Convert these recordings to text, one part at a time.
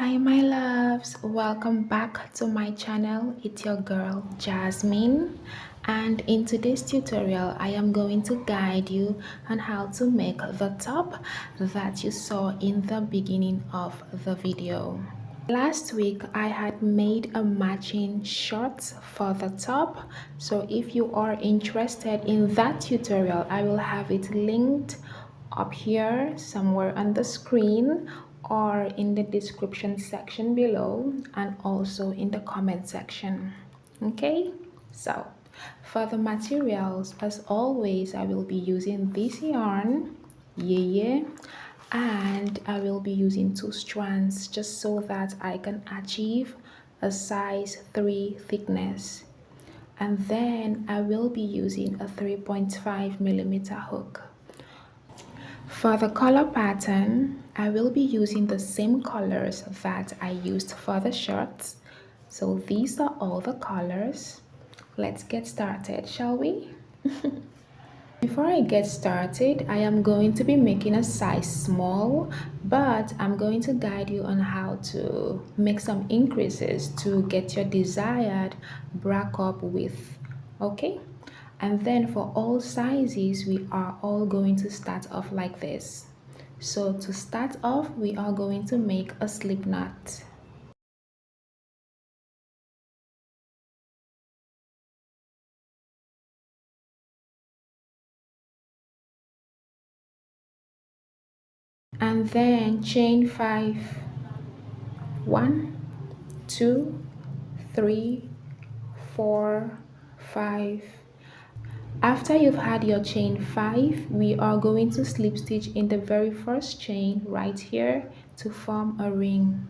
Hi my loves, welcome back to my channel. It's your girl Jasmine, and in today's tutorial I am going to guide you on how to make the top that you saw in the beginning of the video. Last week I had made a matching shorts for the top, so if you are interested in that tutorial I will have it linked up here somewhere on the screen or in the description section below and also in the comment section. Okay, so for the materials, as always, I will be using this yarn, yeah, and I will be using 2 strands just so that I can achieve a size 3 thickness. And then I will be using a 3.5mm hook. For the color pattern, I will be using the same colors that I used for the shirts. So these are all the colors. Let's get started, shall we? Before I get started, I am going to be making a size small, but I'm going to guide you on how to make some increases to get your desired bra cup width, okay? And then for all sizes, we are all going to start off like this. So to start off, we are going to make a slip knot. And then chain 5. 1, 2, 3, 4, 5. After you've had your chain 5, we are going to slip stitch in the very first chain right here to form a ring.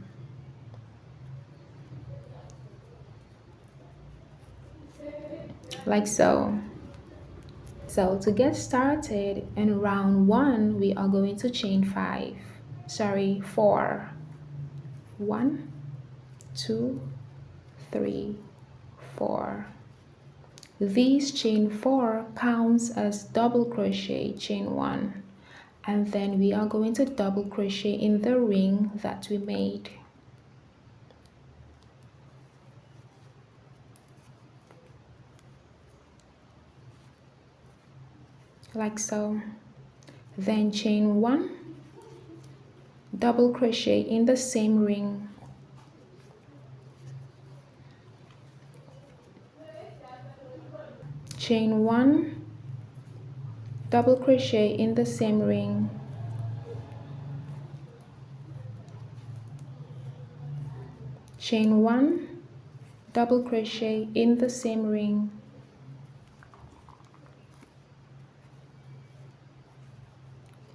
Like so. So to get started in round 1, we are going to chain 4. 1, 2, 3, 4. This chain 4 counts as double crochet chain 1, and then we are going to double crochet in the ring that we made. Like so. Then chain 1, double crochet in the same ring. Chain 1, double crochet in the same ring. Chain 1, double crochet in the same ring.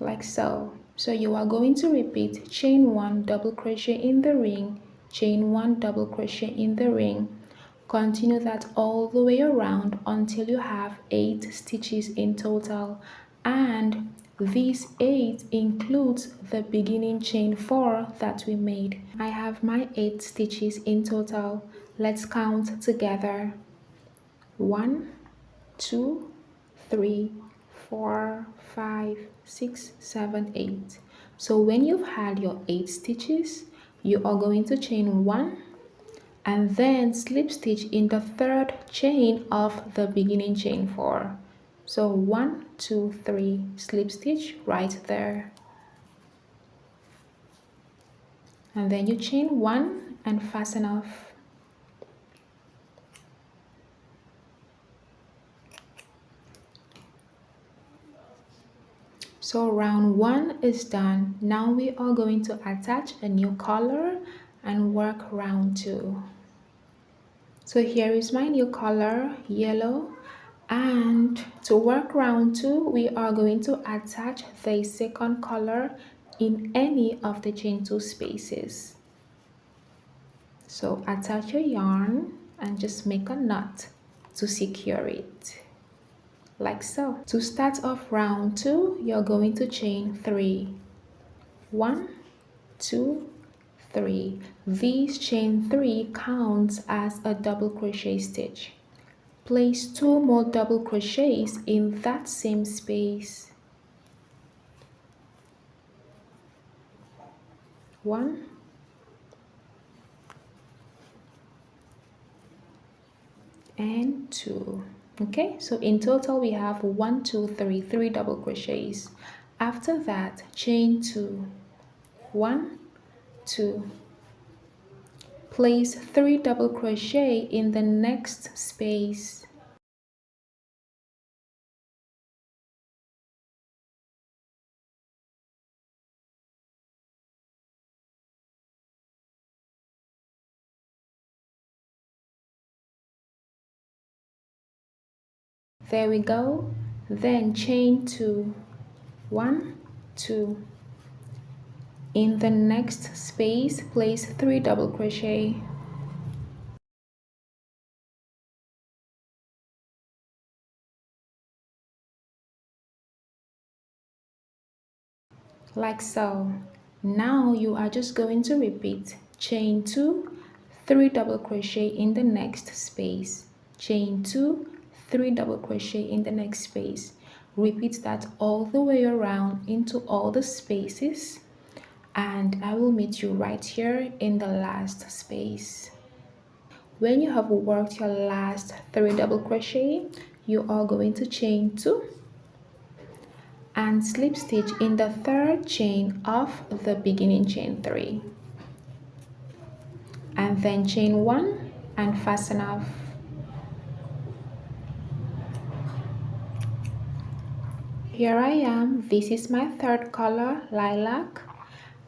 Like so. So you are going to repeat chain 1, double crochet in the ring, chain 1, double crochet in the ring. Continue that all the way around until you have 8 stitches in total, and these 8 includes the beginning chain 4 that we made. I have my 8 stitches in total. Let's count together. 1, 2, 3, 4, 5, 6, 7, 8. So when you've had your 8 stitches, you are going to chain 1 and then slip stitch in the 3rd chain of the beginning chain 4. So 1, 2, 3, slip stitch right there. And then you chain 1 and fasten off. So round 1 is done. Now we are going to attach a new color and work round 2. So here is my new color, yellow, and to work round 2 we are going to attach the second color in any of the chain 2 spaces. So attach your yarn and just make a knot to secure it. Like so. To start off round 2, you're going to chain 3. 1, 2, 3. This chain 3 counts as a double crochet stitch. Place 2 more double crochets in that same space. 1, and 2. Okay, so in total we have 1 2 3 3 double crochets. After that, chain 2, 1 2, place 3 double crochet in the next space. There we go. Then chain 2, 1 2. In the next space, place 3 double crochet. Like so. Now you are just going to repeat chain 2, 3 double crochet in the next space, chain 2, 3 double crochet in the next space. Repeat that all the way around into all the spaces, and I will meet you right here in the last space. When you have worked your last 3 double crochet, you are going to chain 2 and slip stitch in the third chain of the beginning chain 3, and then chain 1 and fasten off. Here I am. This is my third color, lilac,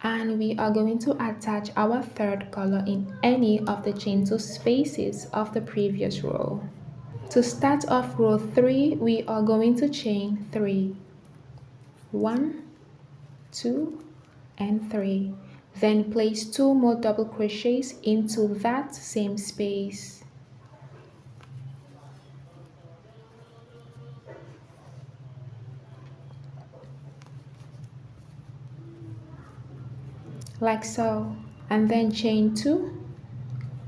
and we are going to attach our third color in any of the chain 2 spaces of the previous row. To start off row 3, we are going to chain 3, 1 2 and 3, then place 2 more double crochets into that same space. Like so, and then chain 2,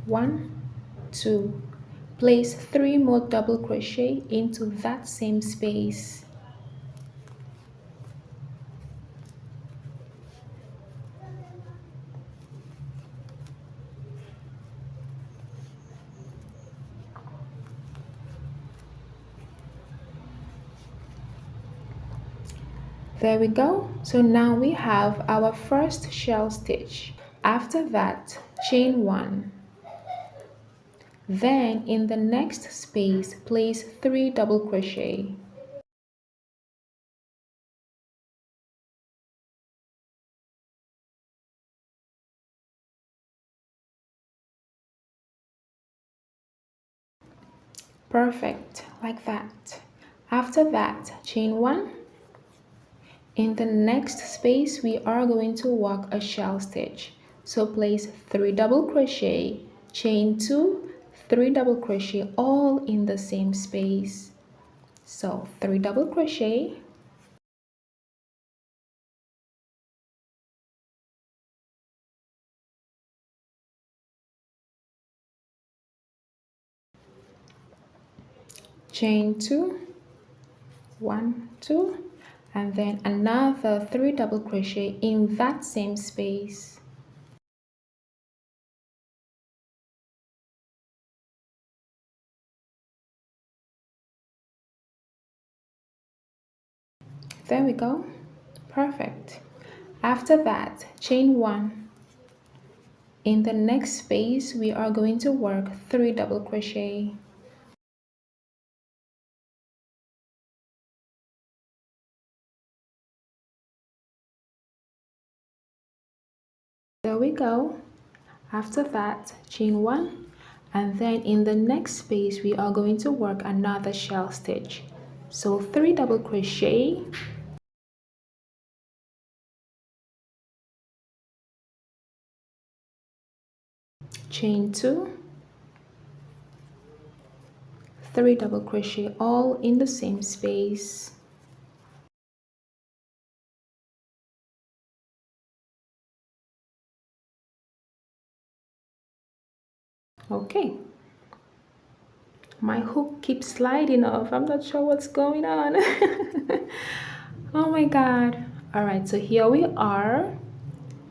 1 2, place 3 more double crochet into that same space. There we go. So now we have our first shell stitch. After that, chain 1. Then in the next space, place 3 double crochet. Perfect, like that. After that, chain 1. In the next space, we are going to work a shell stitch. So place 3 double crochet, chain 2, 3 double crochet, all in the same space. So 3 double crochet, chain 2, 1 2, and then another 3 double crochet in that same space. There we go. Perfect. After that, chain 1. In the next space, we are going to work 3 double crochet. There we go. After that, chain 1, and then in the next space we are going to work another shell stitch. So 3 double crochet, chain 2, 3 double crochet, all in the same space. Okay, my hook keeps sliding off. I'm not sure what's going on. Oh my god. All right, so here we are.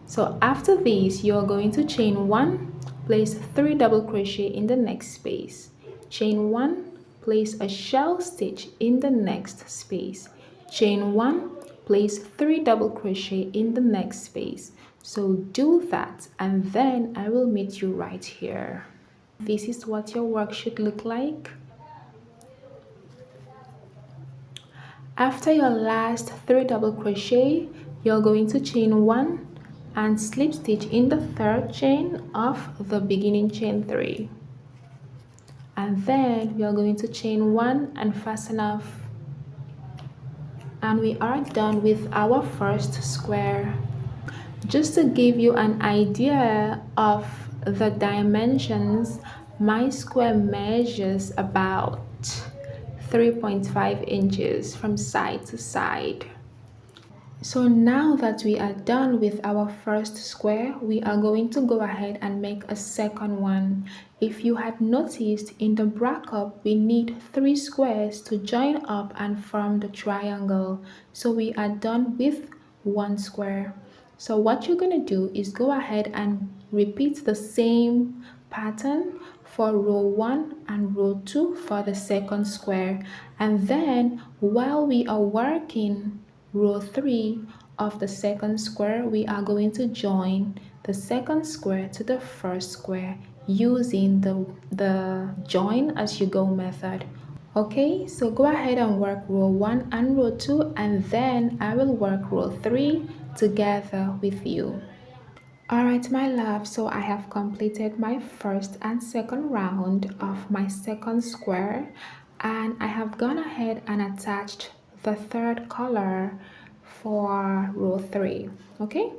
So after this, you're going to chain 1, place 3 double crochet in the next space, chain 1, place a shell stitch in the next space, chain 1, place 3 double crochet in the next space. So do that and then I will meet you right here. This is what your work should look like. After your last 3 double crochet, you're going to chain 1 and slip stitch in the 3rd chain of the beginning chain 3. And then we are going to chain 1 and fasten off. And we are done with our first square. Just to give you an idea of the dimensions, my square measures about 3.5 inches from side to side. So now that we are done with our first square, we are going to go ahead and make a second one. If you had noticed, in the bracket we need 3 squares to join up and form the triangle. So we are done with 1 square. So what you're going to do is go ahead and repeat the same pattern for row 1 and row 2 for the second square. And then while we are working row 3 of the second square, we are going to join the second square to the first square using the join as you go method. Okay, so go ahead and work row 1 and row 2 and then I will work row 3 together with you. Alright my love, so I have completed my first and second round of my second square and I have gone ahead and attached the third color for row 3. Okay,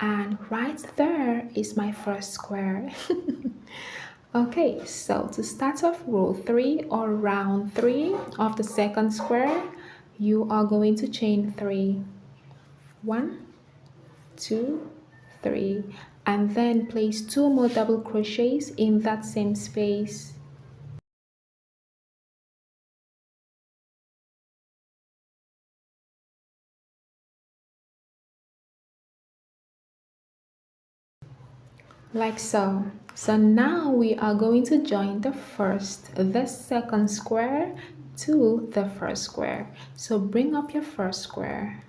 and right there is my first square. Okay, so to start off row 3 or round 3 of the second square, you are going to chain 3. 1, 2, 3, and then place 2 more double crochets in that same space. Like so. So now we are going to join the second square to the first square. So bring up your first square.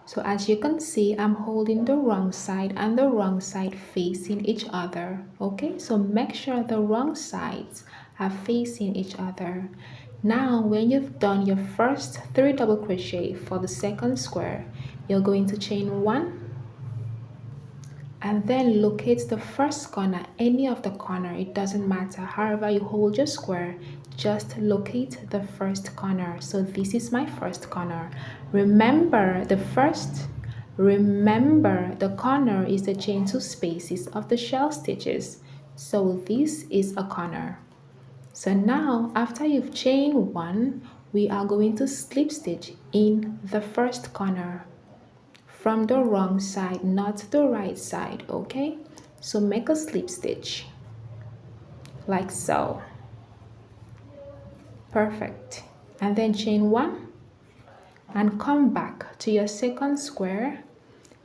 So as you can see, I'm holding the wrong side and the wrong side facing each other. Okay, so make sure the wrong sides are facing each other. Now when you've done your first 3 double crochet for the second square, you're going to chain 1 and then locate the first corner, any of the corner, it doesn't matter. However you hold your square, just locate the first corner. So this is my first corner. Remember the corner is the chain 2 spaces of the shell stitches. So this is a corner. So now after you've chained 1, we are going to slip stitch in the first corner from the wrong side, not the right side. Okay, so make a slip stitch like so. Perfect. And then chain 1 and come back to your second square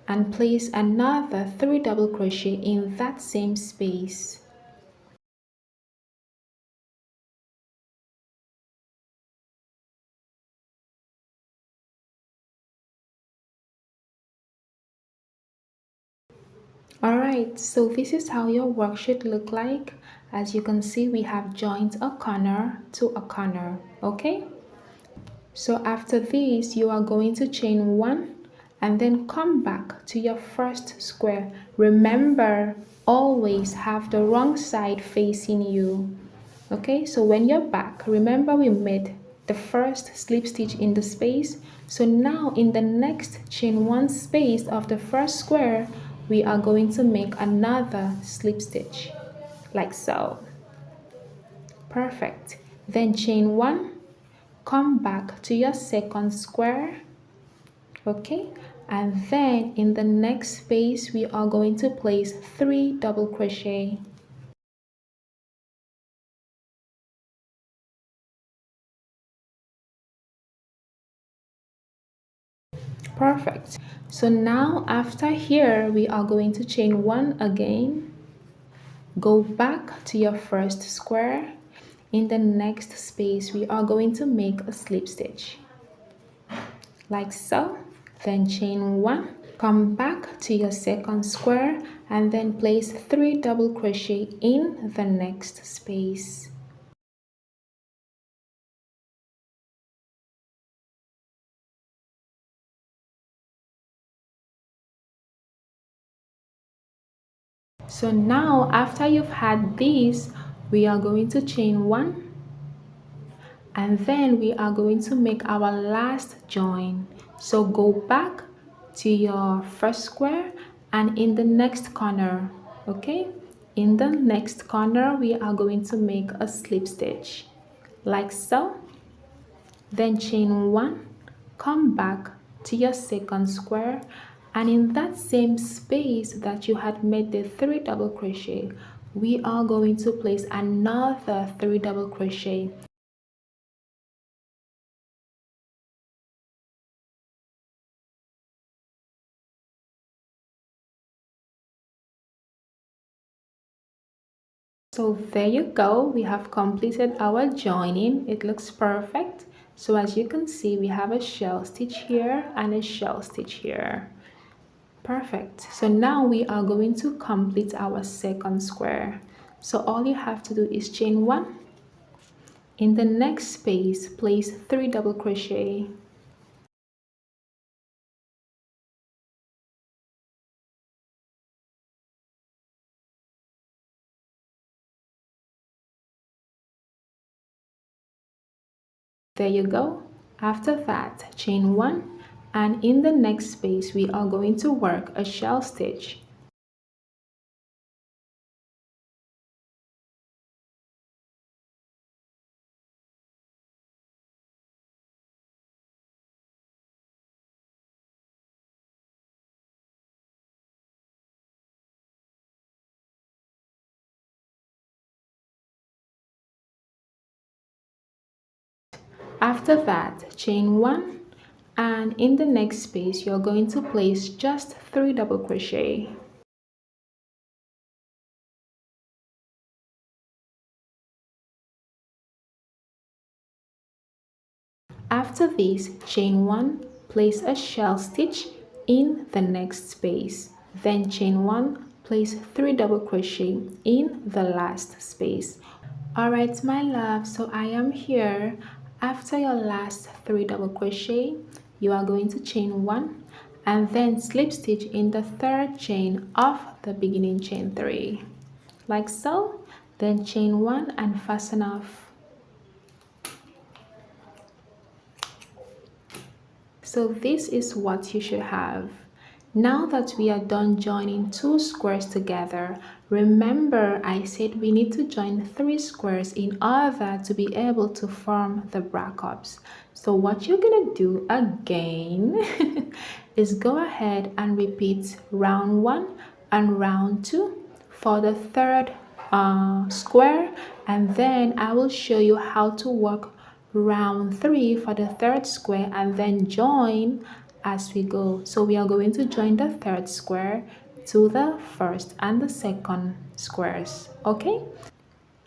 and place another 3 double crochet in that same space. Alright, so this is how your work should look like. As you can see, we have joined a corner to a corner. Okay, so after this you are going to chain 1 and then come back to your first square. Remember, always have the wrong side facing you. Okay, so when you're back, remember we made the first slip stitch in the space. So now in the next chain 1 space of the first square, we are going to make another slip stitch like so. Perfect. Then chain 1, come back to your second square. Okay, and then in the next space we are going to place 3 double crochet. Perfect. So now after here we are going to chain 1 again, Go back to your first square. In the next space, we are going to make a slip stitch like so. Then chain 1, come back to your second square and then place 3 double crochet in the next space. So now after you've had these, we are going to chain 1 and then we are going to make our last join. So go back to your first square and in the next corner, okay, in the next corner we are going to make a slip stitch like so. Then chain 1, come back to your second square and in that same space that you had made the 3 double crochet, we are going to place another 3 double crochet. So there you go, we have completed our joining. It looks perfect. So as you can see, we have a shell stitch here and a shell stitch here. Perfect. So now we are going to complete our second square. So all you have to do is chain 1. In the next space, place 3 double crochet. There you go. After that, chain 1 and in the next space we are going to work a shell stitch. After that, chain 1 and in the next space you're going to place just 3 double crochet. After this, chain 1, place a shell stitch in the next space. Then chain 1, place 3 double crochet in the last space. Alright my love, so I am here. After your last 3 double crochet, you are going to chain 1 and then slip stitch in the third chain of the beginning chain 3 like so. Then chain 1 and fasten off. So this is what you should have. Now that we are done joining 2 squares together, remember I said we need to join 3 squares in order to be able to form the bra cups. So what you're gonna do again is go ahead and repeat round 1 and round 2 for the third square, and then I will show you how to work round 3 for the third square and then join as we go. So we are going to join the third square to the first and the second squares, okay?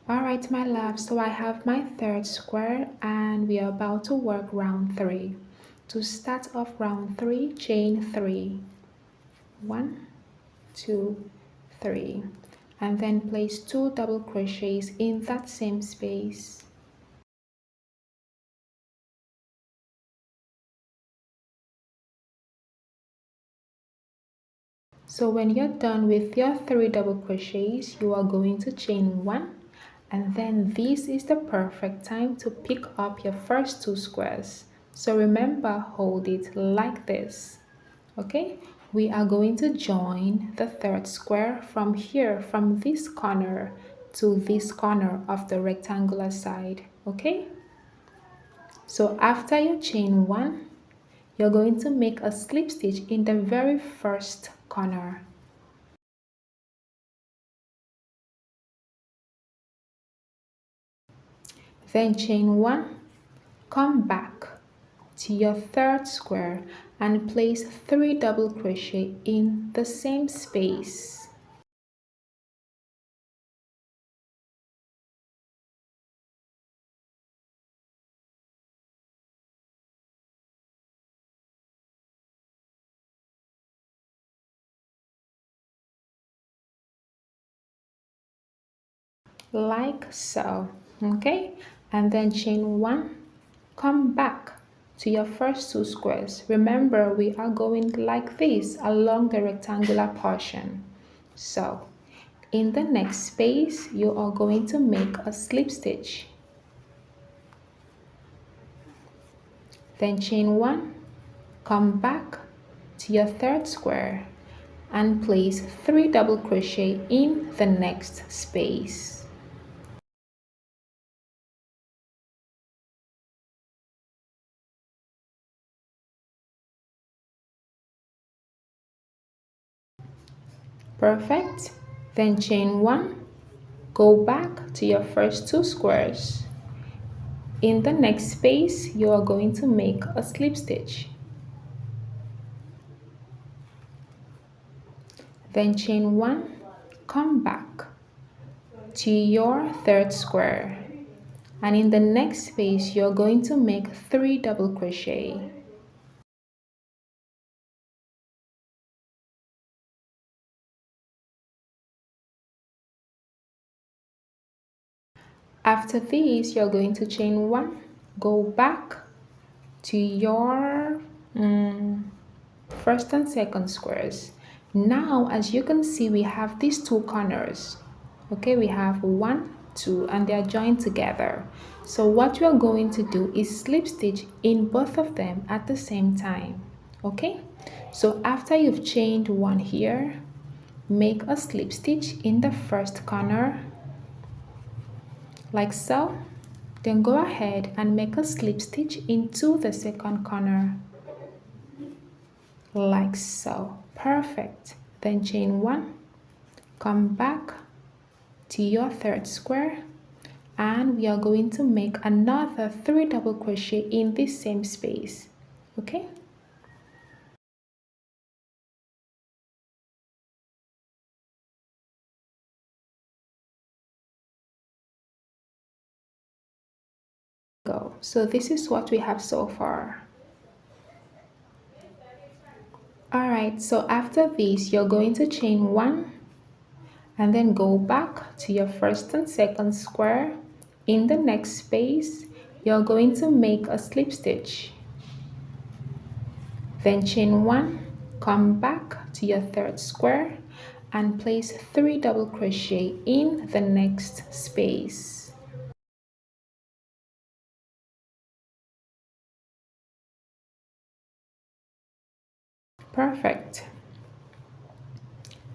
All right my love, so I have my third square and we are about to work round 3. To start off round 3, chain 3, 1, 2, 3, and then place 2 double crochets in that same space. So when you're done with your 3 double crochets, you are going to chain 1 and then this is the perfect time to pick up your first 2 squares. So remember, hold it like this, okay? We are going to join the third square from here, from this corner to this corner of the rectangular side, okay? So after you chain 1, you're going to make a slip stitch in the very first corner. Then chain 1, come back to your third square and place 3 double crochet in the same space. like so. Okay, and then chain one, come back to your first two squares. Remember, we are going like this along the rectangular portion. So in the next space you are going to make a slip stitch, then chain one, come back to your third square and place 3 double crochet in the next space. Perfect. Then chain one, go back to your first two squares. In the next space you are going to make a slip stitch, then chain one, come back to your third square, and in the next space you're going to make 3 double crochet. After this you're going to chain one, go back to your first and second squares. Now as you can see we have these two corners. Okay, we have one, two, and they are joined together. So what you are going to do is slip stitch in both of them at the same time. Okay, so after you've chained one here, make a slip stitch in the first corner like so, then go ahead and make a slip stitch into the second corner like so. Perfect. Then chain one, come back to your third square, and we are going to make another 3 double crochet in this same space. Okay, go. So this is what we have so far. All right, so after this you're going to chain one and then go back to your first and second square. In the next space you're going to make a slip stitch, then chain one, come back to your third square and place 3 double crochet in the next space. Perfect.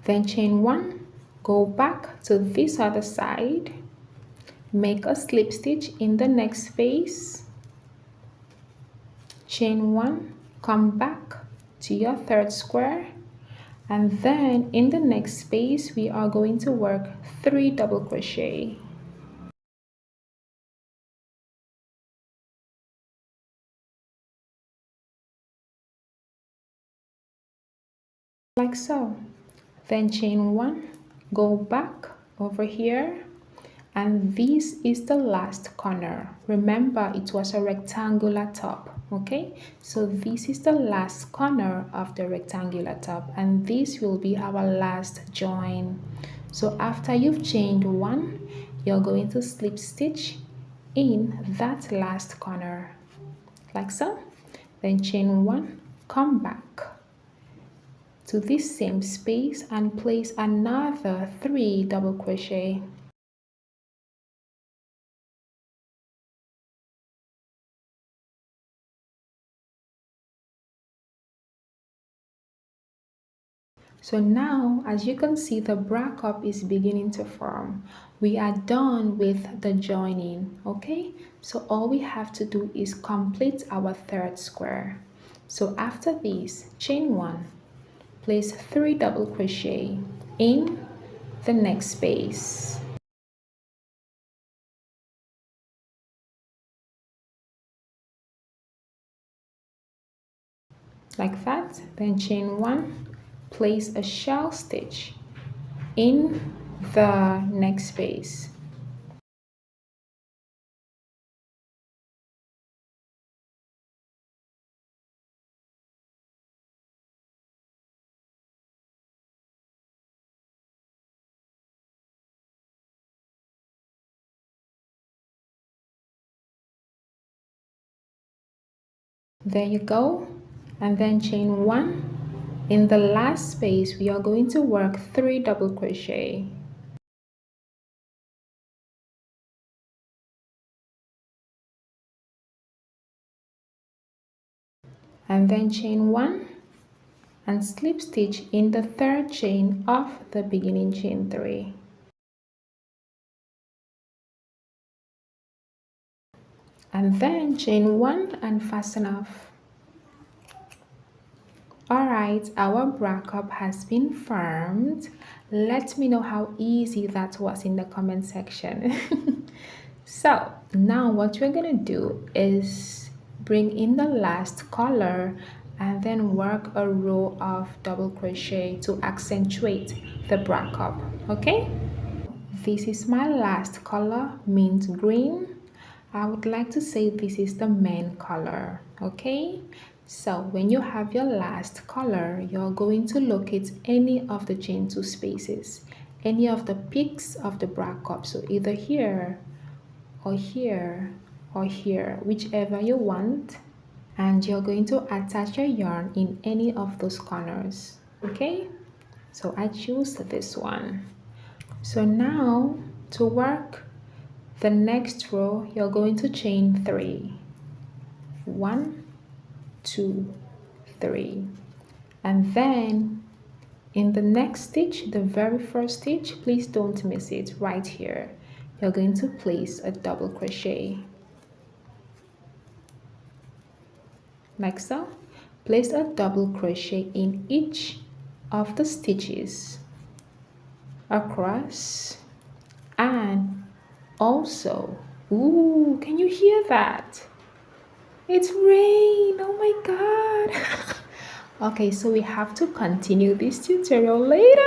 Then chain one, go back to this other side, make a slip stitch in the next space, chain one, come back to your third square, and then in the next space we are going to work 3 double crochet. Like so. Then chain one, go back over here, and this is the last corner. Remember, it was a rectangular top. Okay, so this is the last corner of the rectangular top, and this will be our last join. So after you've chained one, you're going to slip stitch in that last corner like so, then chain one, come back to this same space and place another 3 double crochet. So now, as you can see, the bra cup is beginning to form. We are done with the joining. Okay, so all we have to do is complete our third square. So after this, chain one, place 3 double crochet in the next space like that, then chain one, place a shell stitch in the next space. There you go. And then chain 1. In the last space we are going to work 3 double crochet. And then chain 1 and slip stitch in the 3rd chain of the beginning chain 3. And then chain 1 and fasten off. Alright, our bra cup has been formed. Let me know how easy that was in the comment section. So now what we're gonna do is bring in the last color and then work a row of double crochet to accentuate the bra cup. Okay, this is my last color, mint green. I would like to say this is the main color. Okay, so when you have your last color, you're going to locate any of the chain 2 spaces, any of the peaks of the bra cup, so either here or here or here, whichever you want, and you're going to attach your yarn in any of those corners. Okay, so I choose this one. So now to work the next row, you're going to chain 3. 1, 2, 3, and then in the next stitch, the very first stitch, please don't miss it, right here you're going to place a double crochet like so. Place a double crochet in each of the stitches across, and also, ooh, can you hear that? It's rain, oh my god. Okay, so we have to continue this tutorial later.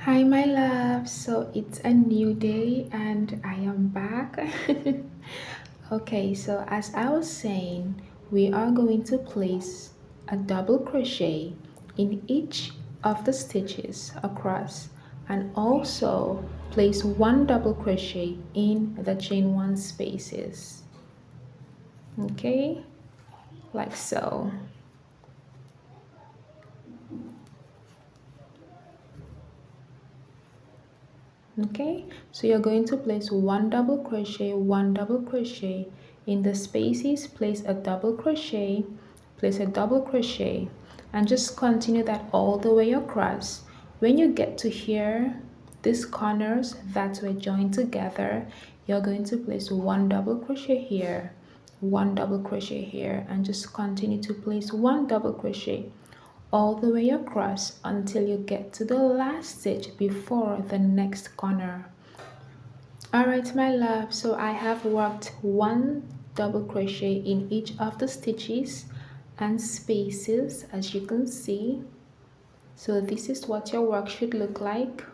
Hi my love, so it's a new day and I am back. Okay, so as I was saying, we are going to place a double crochet in each of the stitches across, and also place 1 double crochet in the chain 1 spaces. Okay, like so. Okay, so you're going to place 1 double crochet, 1 double crochet in the spaces, place a double crochet, place a double crochet, and just continue that all the way across. When you get to here, these corners that were joined together, you're going to place 1 double crochet here, 1 double crochet here, and just continue to place 1 double crochet all the way across until you get to the last stitch before the next corner. Alright my love, so I have worked 1 double crochet in each of the stitches and spaces, as you can see. So this is what your work should look like.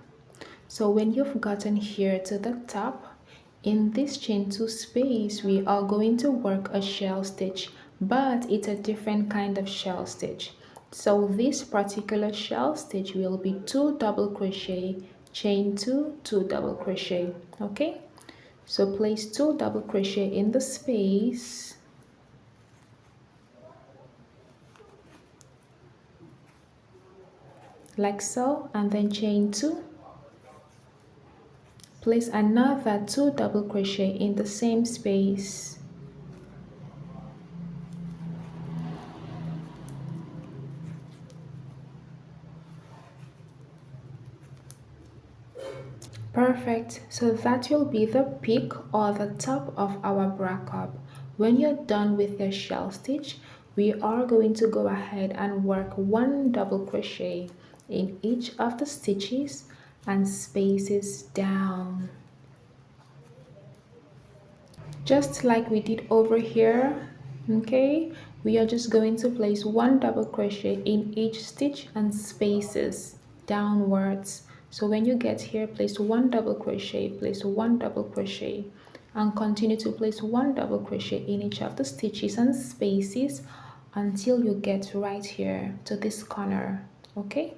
So when you've gotten here to the top, in this chain 2 space we are going to work a shell stitch, but it's a different kind of shell stitch. So this particular shell stitch will be 2 double crochet, chain 2, 2 double crochet. Okay, so place 2 double crochet in the space like so, and then chain 2, place another 2 double crochet in the same space. Perfect, so that will be the peak or the top of our bra cup. When you're done with your shell stitch, we are going to go ahead and work 1 double crochet in each of the stitches and spaces down, just like we did over here. Okay, we are just going to place 1 double crochet in each stitch and spaces downwards. So when you get here, place 1 double crochet, place 1 double crochet, and continue to place 1 double crochet in each of the stitches and spaces until you get right here to this corner. Okay,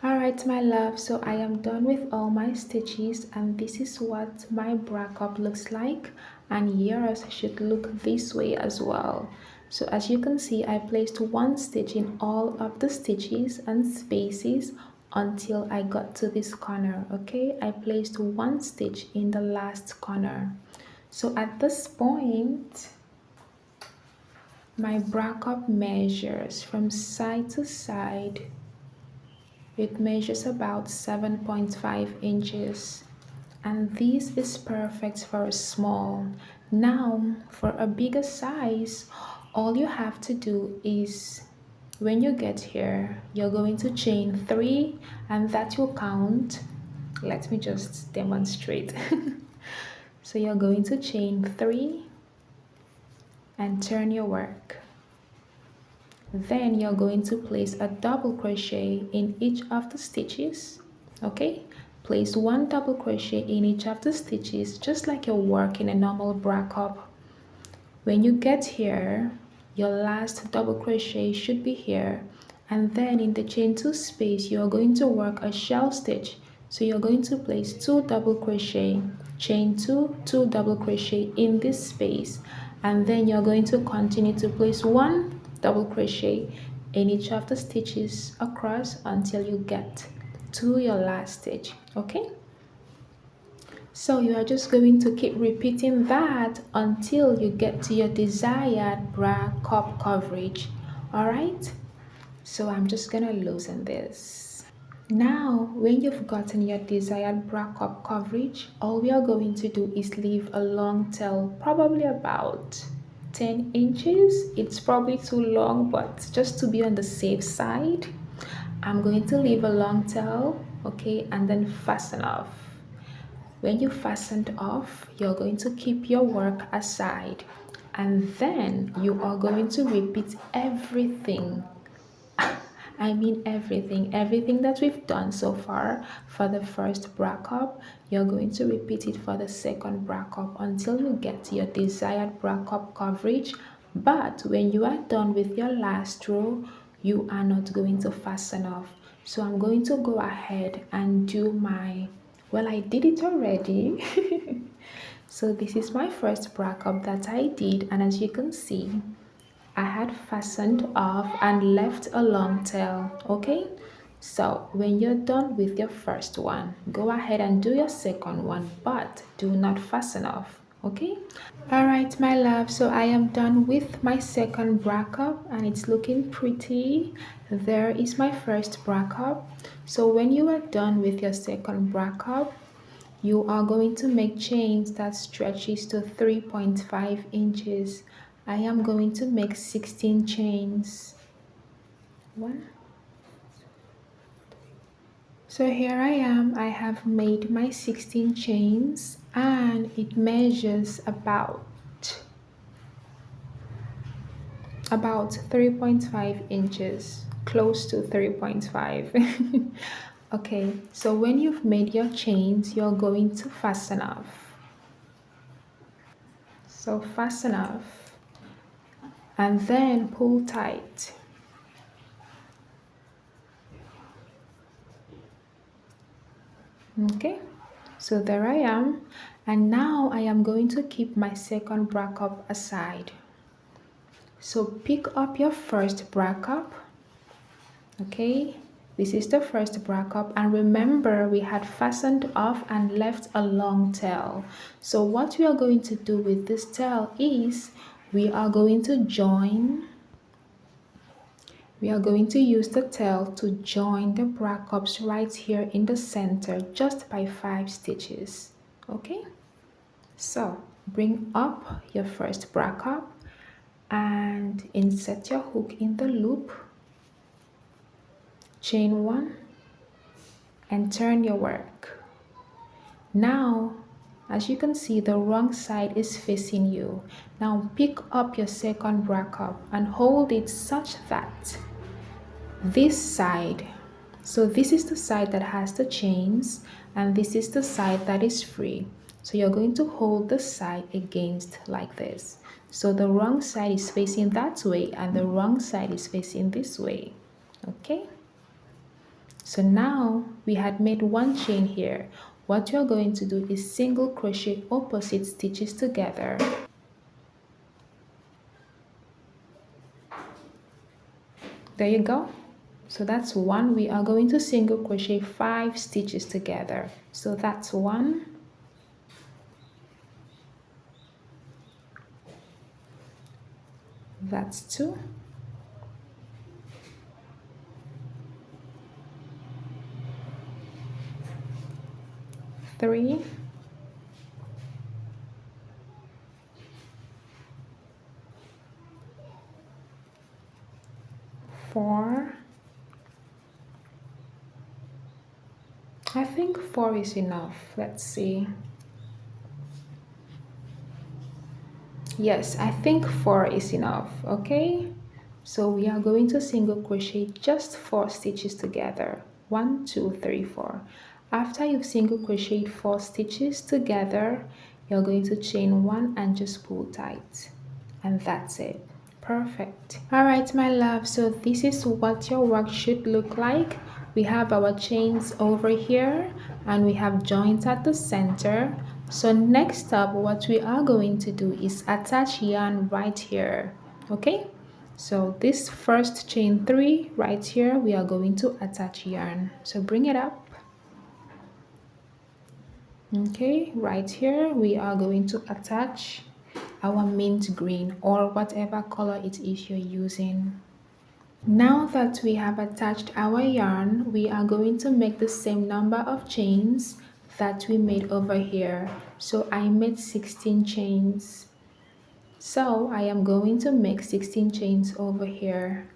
alright my love, so I am done with all my stitches and this is what my bra cup looks like. and yours should look this way as well. So as you can see, I placed one stitch in all of the stitches and spaces until I got to this corner. Okay, I placed one stitch in the last corner. So at this point, my bra cup measures from side to side. It measures about 7.5 inches, and this is perfect for a small. Now for a bigger size, all you have to do is, when you get here, you're going to chain 3, and that will count. Let me just demonstrate. So you're going to chain 3 and turn your work. Then you're going to place a double crochet in each of the stitches. Okay, place one double crochet in each of the stitches, just like you're working a normal bra cup. When you get here, your last double crochet should be here, and then in the chain 2 space you're going to work a shell stitch. So you're going to place 2 double crochet, chain 2, 2 double crochet in this space, and then you're going to continue to place 1 double crochet in each of the stitches across until you get to your last stitch. Okay, so you are just going to keep repeating that until you get to your desired bra cup coverage. All right, so I'm just gonna loosen this. Now when you've gotten your desired bra cup coverage, all we are going to do is leave a long tail, probably about 10 inches. It's probably too long, but just to be on the safe side, I'm going to leave a long tail, okay, and then fasten off. When you fastened off, you're going to keep your work aside, and then you are going to repeat everything. I mean everything that we've done so far for the first bra cup. You're going to repeat it for the second bra cup until you get to your desired bra cup coverage. But when you are done with your last row, you are not going to fasten off. So I'm going to go ahead and do my, well, I did it already. So this is my first bra cup that I did, and as you can see, I had fastened off and left a long tail. Okay, so when you're done with your first one, go ahead and do your second one, but do not fasten off. Okay, all right my love, so I am done with my second bra cup and it's looking pretty. There is my first bra cup. So when you are done with your second bra cup, you are going to make chains that stretches to 3.5 inches. I am going to make 16 chains. One. So here I am. I have made my 16 chains and it measures about 3.5 inches, close to 3.5. Okay, so when you've made your chains, you're going to fasten off. So fasten off and then pull tight. Okay, so there I am, and now I am going to keep my second bra cup aside. So pick up your first bra cup. Okay, this is the first bra cup, and remember we had fastened off and left a long tail. So what we are going to do with this tail is we are going to use the tail to join the bra cups right here in the center just by 5 stitches. Okay, so bring up your first bra cup and insert your hook in the loop, chain 1 and turn your work. Now as you can see, the wrong side is facing you. Now pick up your second bra cup and hold it such that this side, so this is the side that has the chains and this is the side that is free. So you're going to hold the side against like this. So the wrong side is facing that way and the wrong side is facing this way. Okay, so now we had made one chain here. what you're going to do is single crochet opposite stitches together. There you go. So that's one. We are going to single crochet 5 stitches together. So that's 1, that's 2, 3, 4. I think 4 is enough. Let's see. Yes, I think 4 is enough. Okay, so we are going to single crochet just 4 stitches together. 1, 2, 3, 4. After you've single crocheted 4 stitches together, you're going to chain 1 and just pull tight, and that's it. Perfect. All right, my love, so this is what your work should look like. We have our chains over here and we have joints at the center. So next up, what we are going to do is attach yarn right here. Okay, so this first chain 3 right here, we are going to attach yarn. So bring it up. Okay, right here we are going to attach our mint green or whatever color it is you're using. Now that we have attached our yarn, we are going to make the same number of chains that we made over here. So I made 16 chains. So I am going to make 16 chains over here.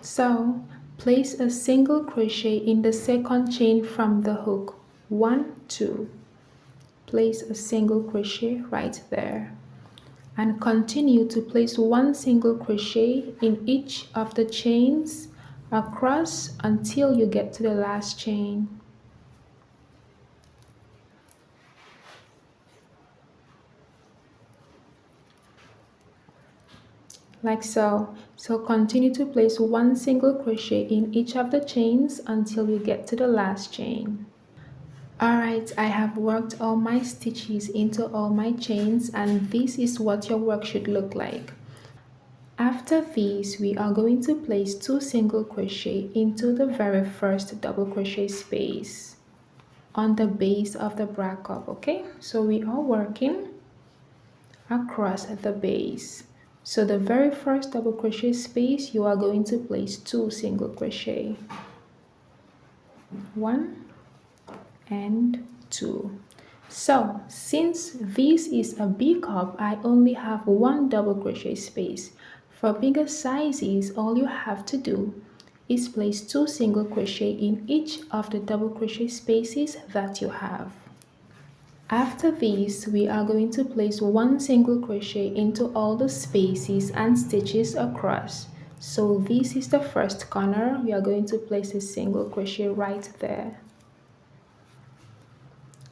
So place a single crochet in the second chain from the hook. 1, 2. Place a single crochet right there. And continue to place 1 single crochet in each of the chains across until you get to the last chain. Like so. So continue to place 1 single crochet in each of the chains until you get to the last chain. Alright, I have worked all my stitches into all my chains, and this is what your work should look like. After this, we are going to place 2 single crochet into the very first double crochet space on the base of the bra cup. Okay, so we are working across the base. So the very first double crochet space, you are going to place 2 single crochet, 1 and 2. So since this is a B cup, I only have 1 double crochet space. For bigger sizes, all you have to do is place 2 single crochet in each of the double crochet spaces that you have. After this, we are going to place 1 single crochet into all the spaces and stitches across. So this is the first corner. We are going to place a single crochet right there.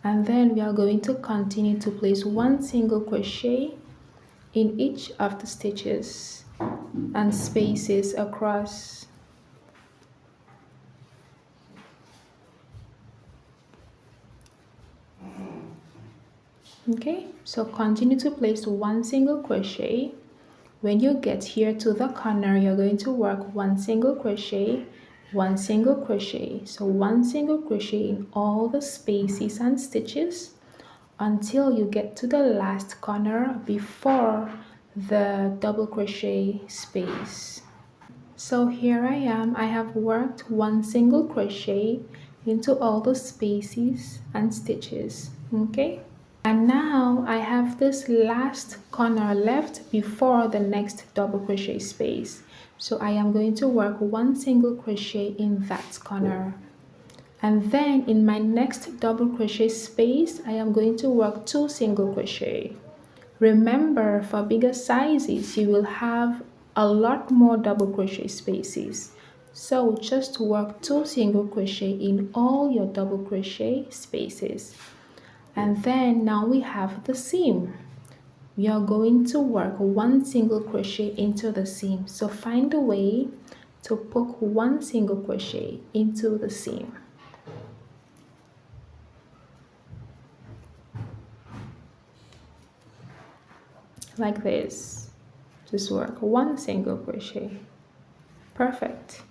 And then we are going to continue to place 1 single crochet in each of the stitches and spaces across. Okay, so continue to place 1 single crochet. When you get here to the corner, you're going to work 1 single crochet, 1 single crochet. So 1 single crochet in all the spaces and stitches until you get to the last corner before the double crochet space. So here I am. I have worked 1 single crochet into all the spaces and stitches. Okay, and now I have this last corner left before the next double crochet space. So I am going to work 1 single crochet in that corner. And then in my next double crochet space, I am going to work 2 single crochet. Remember, for bigger sizes, you will have a lot more double crochet spaces. So just work 2 single crochet in all your double crochet spaces. And then now we have the seam. We are going to work 1 single crochet into the seam. So find a way to poke 1 single crochet into the seam. like this. Just work one single crochet. Perfect.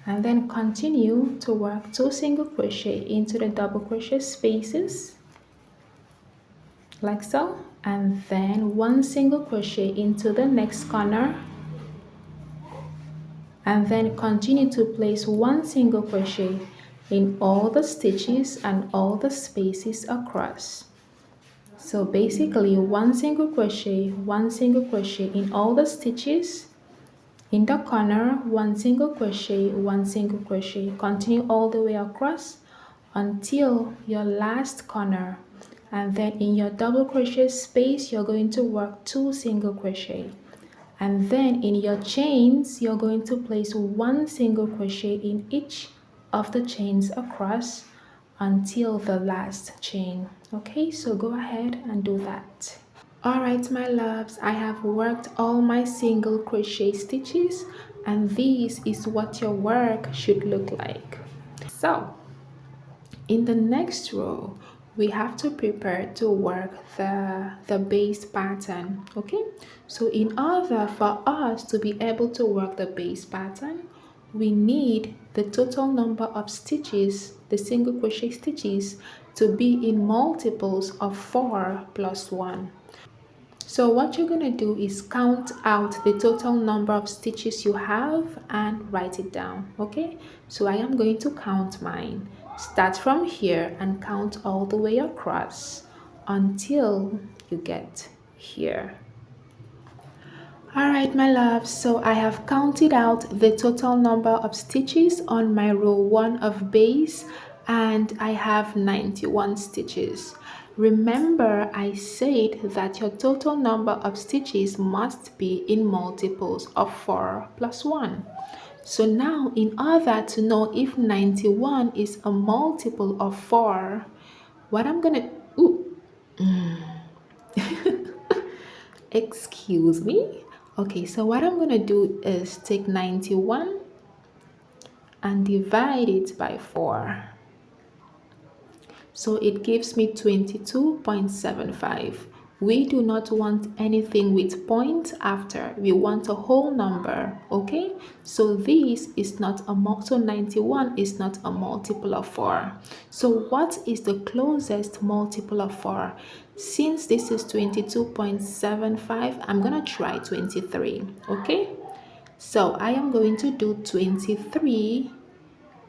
And then continue to work 2 single crochet into the double crochet spaces like so, and then 1 single crochet into the next corner, and then continue to place 1 single crochet in all the stitches and all the spaces across. So basically 1 single crochet, 1 single crochet in all the stitches. In the corner, 1 single crochet, 1 single crochet. Continue all the way across until your last corner, and then in your double crochet space you're going to work 2 single crochet, and then in your chains you're going to place 1 single crochet in each of the chains across until the last chain. Okay, so go ahead and do that. Alright my loves, I have worked all my single crochet stitches, and this is what your work should look like. So in the next row we have to prepare to work the base pattern. Okay, so in order for us to be able to work the base pattern, we need the total number of stitches, the single crochet stitches, to be in multiples of 4 plus 1. So what you're going to do is count out the total number of stitches you have and write it down. Okay, so I am going to count mine. Start from here and count all the way across until you get here. Alright my loves, so I have counted out the total number of stitches on my row 1 of base, and I have 91 stitches. Remember, I said that your total number of stitches must be in multiples of 4 plus 1. So now in order to know if 91 is a multiple of 4, what I'm gonna excuse me. Okay, so what I'm gonna do is take 91 and divide it by 4. So it gives me 22.75. We do not want anything with point after. We want a whole number, okay? So this is not a multiple, 91 is not a multiple of 4. So what is the closest multiple of 4? Since this is 22.75, I'm gonna try 23, okay? So I am going to do 23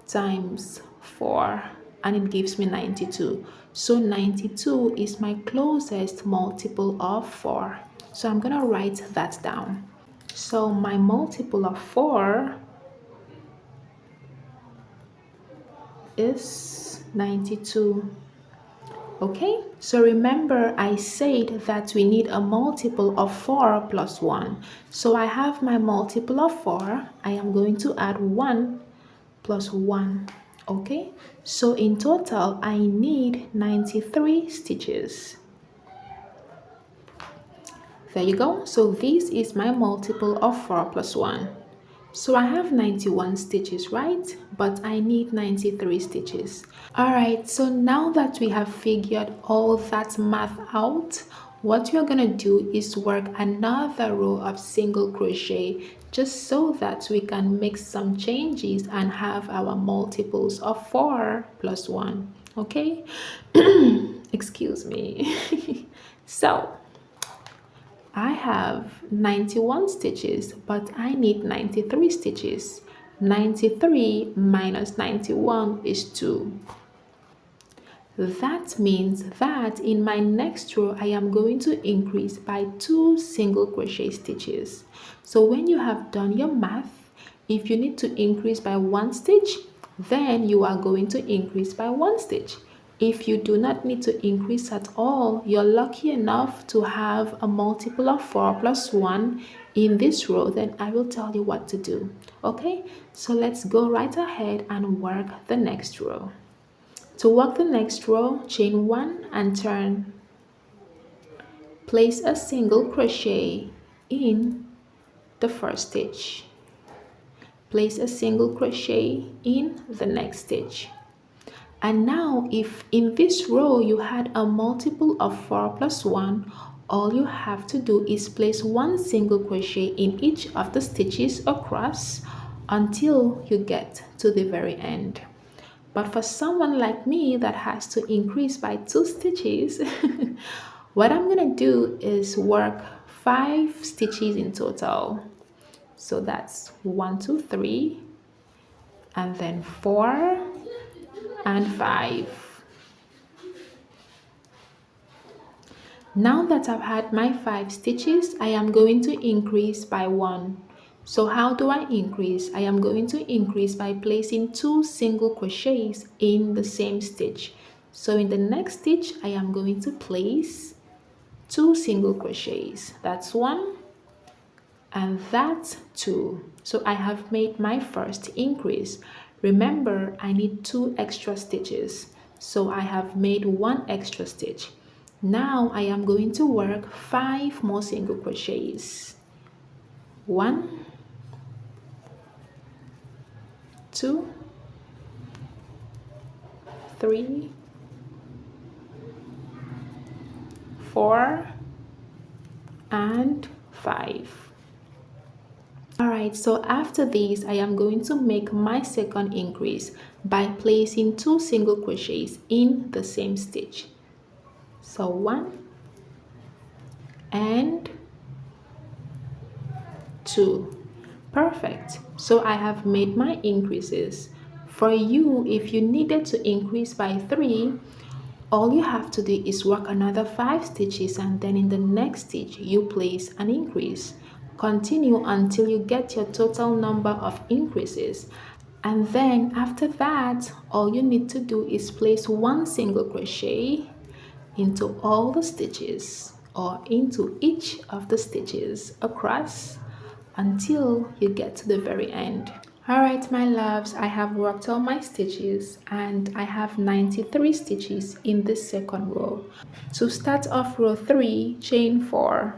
times 4, and it gives me 92. So 92 is my closest multiple of 4. So I'm gonna write that down. So my multiple of 4 is 92. Okay, so remember I said that we need a multiple of 4 plus 1. So I have my multiple of 4. I am going to add 1 plus 1. Okay, so in total I need 93 stitches. There you go. So this is my multiple of 4 plus 1. So I have 91 stitches, right? But I need 93 stitches. Alright, so now that we have figured all that math out, what you're gonna do is work another row of single crochet just so that we can make some changes and have our multiples of 4 plus 1. Okay? Excuse me. So I have 91 stitches, but I need 93 stitches. 93 minus 91 is 2. That means that in my next row, I am going to increase by 2 single crochet stitches. So when you have done your math, if you need to increase by 1 stitch, then you are going to increase by 1 stitch. If you do not need to increase at all, you're lucky enough to have a multiple of 4 plus 1 in this row, then I will tell you what to do. Okay, so let's go right ahead and work the next row. To work the next row, chain 1 and turn. Place a single crochet in the first stitch. Place a single crochet in the next stitch. And now if in this row you had a multiple of 4 plus 1, all you have to do is place one single crochet in each of the stitches across until you get to the very end. But for someone like me that has to increase by 2 stitches, what I'm gonna do is work 5 stitches in total. So that's 1, 2, 3, and then 4 and 5. Now that I've had my 5 stitches, I am going to increase by 1. So how do I increase? I am going to increase by placing 2 single crochets in the same stitch. So in the next stitch, I am going to place 2 single crochets. That's 1 and that's 2. So I have made my first increase. Remember, I need 2 extra stitches. So I have made 1 extra stitch. Now I am going to work 5 more single crochets. 1, 2, 3, 4, and 5. Alright, so after this, I am going to make my second increase by placing 2 single crochets in the same stitch. So 1 and 2. Perfect. So I have made my increases. For you, if you needed to increase by 3, all you have to do is work another 5 stitches, and then in the next stitch you place an increase. Continue until you get your total number of increases, and then after that all you need to do is place 1 single crochet into all the stitches, or into each of the stitches across until you get to the very end. Alright my loves, I have worked all my stitches and I have 93 stitches in this second row. To start off row 3, chain 4,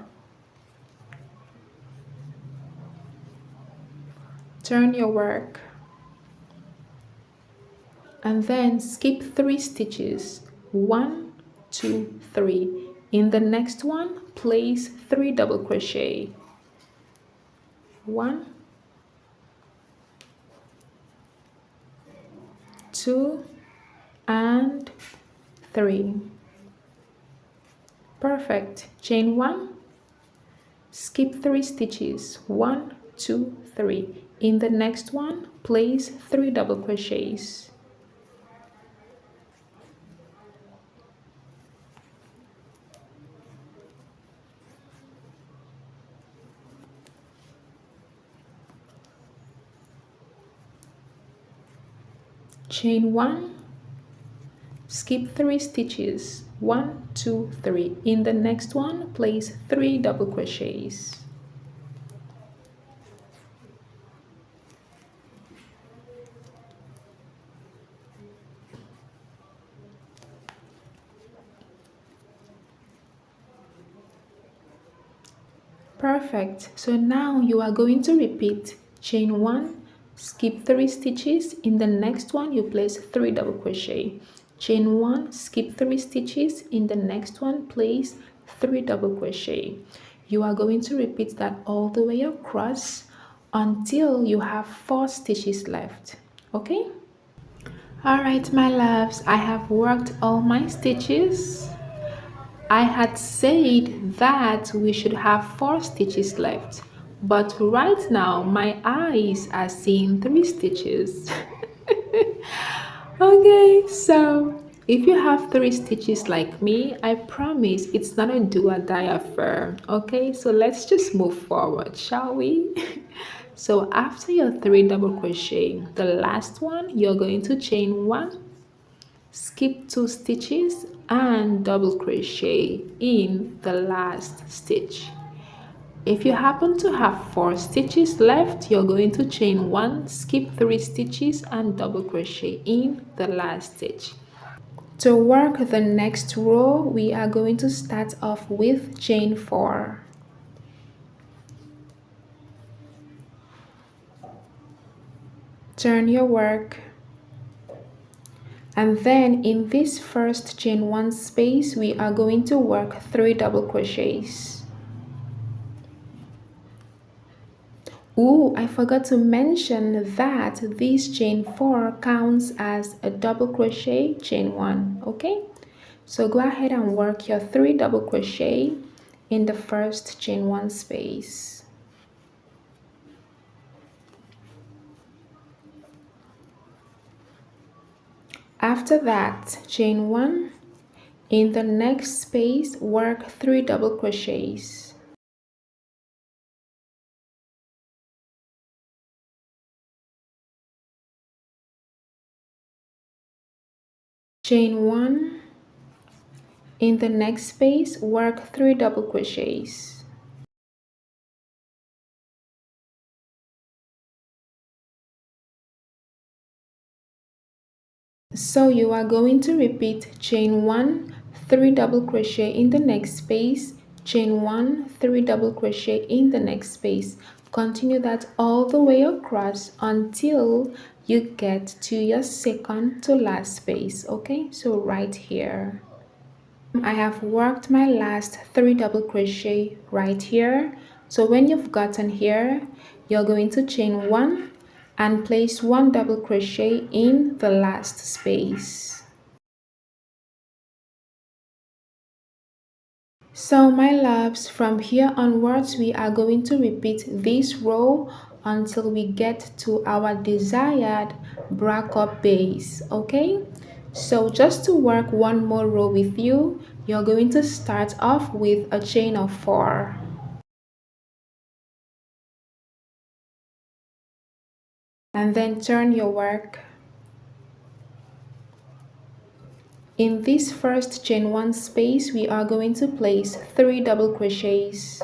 turn your work, and then skip 3 stitches, 1, 2, 3. In the next one, place 3 double crochet, 1, 2, and 3. Perfect. Chain 1, skip 3 stitches, 1, 2, 3. In the next one, place 3 double crochets, chain 1, skip 3 stitches, 1, 2, 3. In the next one, place 3 double crochets, perfect. So now you are going to repeat chain 1, skip 3 stitches. In the next one, you place 3 double crochet, chain 1, skip 3 stitches. In the next one, place 3 double crochet. You are going to repeat that all the way across until you have 4 stitches left. Okay? Alright my loves, I have worked all my stitches. I had said that we should have 4 stitches left, but right now my eyes are seeing 3 stitches. Okay, so if you have 3 stitches like me, I promise it's not a do or die affair. Okay, so let's just move forward, shall we? So after your 3 double crochet, the last one, you're going to chain 1, skip 2 stitches, and double crochet in the last stitch. If you happen to have 4 stitches left, you're going to chain 1, skip 3 stitches, and double crochet in the last stitch. To work the next row, we are going to start off with chain 4. Turn your work, And then in this first chain 1 space we are going to work 3 double crochets. Ooh, I forgot to mention that this chain 4 counts as a double crochet chain 1, okay? So go ahead and work your 3 double crochet in the first chain 1 space. After that, chain 1, in the next space work 3 double crochets. Chain 1, in the next space work 3 double crochets. So you are going to repeat chain 1, 3 double crochet in the next space, chain 1, 3 double crochet in the next space. Continue that all the way across until you get to your second to last space, okay? So right here. I have worked my last 3 double crochet right here. So when you've gotten here, you're going to chain 1 and place 1 double crochet in the last space. So my loves, from here onwards we are going to repeat this row until we get to our desired brack up base, okay? So just to work one more row with you, you're going to start off with a chain of 4. And then turn your work. In this first chain 1 space, we are going to place 3 double crochets.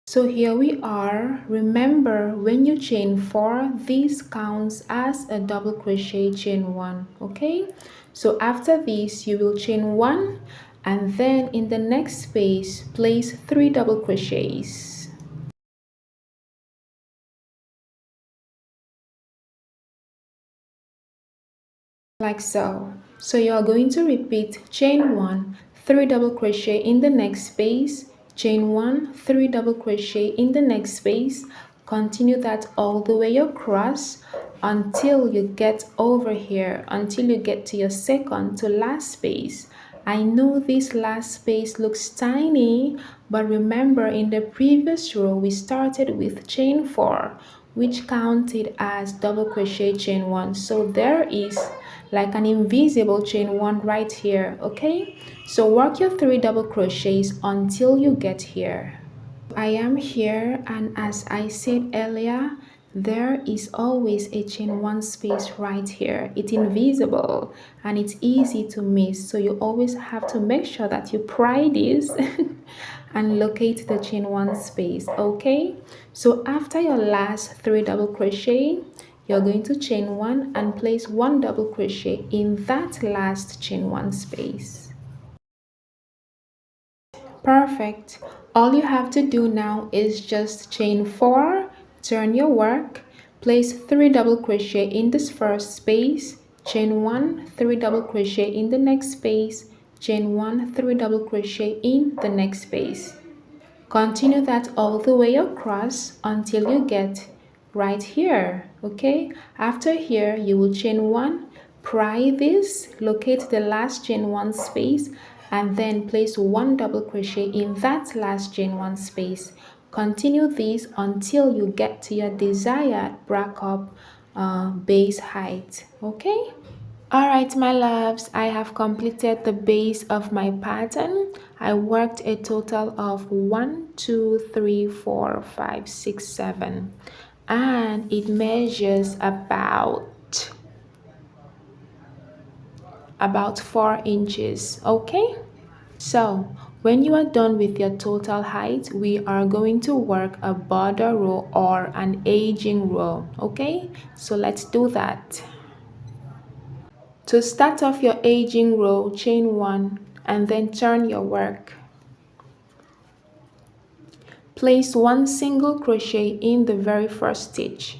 So here we are. Remember, when you chain 4, this counts as a double crochet chain 1, okay? So after this, you will chain 1 and then in the next space, place 3 double crochets. Like so. So you are going to repeat chain 1, 3 double crochet in the next space, chain 1, 3 double crochet in the next space. Continue that all the way across until you get over here, until you get to your second to last space. I know this last space looks tiny, but remember in the previous row we started with chain 4, which counted as double crochet chain 1. So there is like an invisible chain 1 right here, okay? So work your 3 double crochets until you get here. I am here, and as I said earlier, there is always a chain 1 space right here. It's invisible and it's easy to miss, so you always have to make sure that you pry this and locate the chain 1 space, okay? So after your last 3 double crochet, you're going to chain 1 and place 1 double crochet in that last chain 1 space. Perfect. All you have to do now is just chain 4, turn your work, place 3 double crochet in this first space, chain 1, 3 double crochet in the next space, chain 1, 3 double crochet in the next space. Continue that all the way across until you get right here, okay? After here, you will chain 1, pry this, locate the last chain 1 space, and then place 1 double crochet in that last chain 1 space. Continue this until you get to your desired brack up base height, okay? Alright my loves, I have completed the base of my pattern. I worked a total of 1, 2, 3, 4, 5, 6, 7, and it measures about 4 inches, okay? So when you are done with your total height, we are going to work a border row or an edging row, okay? So let's do that. To start off your edging row, chain 1 and then turn your work. place one single crochet in the very first stitch.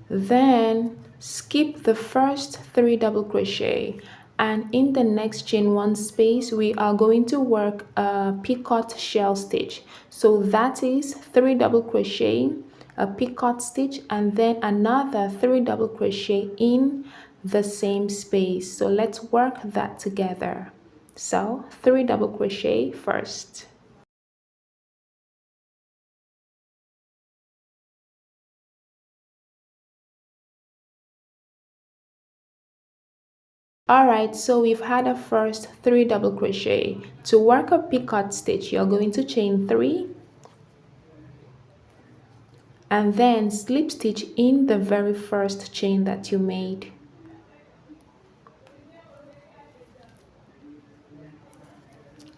Then skip the first 3 double crochet, and in the next chain 1 space we are going to work a picot shell stitch. So that is 3 double crochet, a picot stitch, and then another 3 double crochet in the same space. So let's work that together. So 3 double crochet first. Alright, so we've had a first 3 double crochet. To work a picot stitch, you're going to chain 3 and then slip stitch in the very first chain that you made.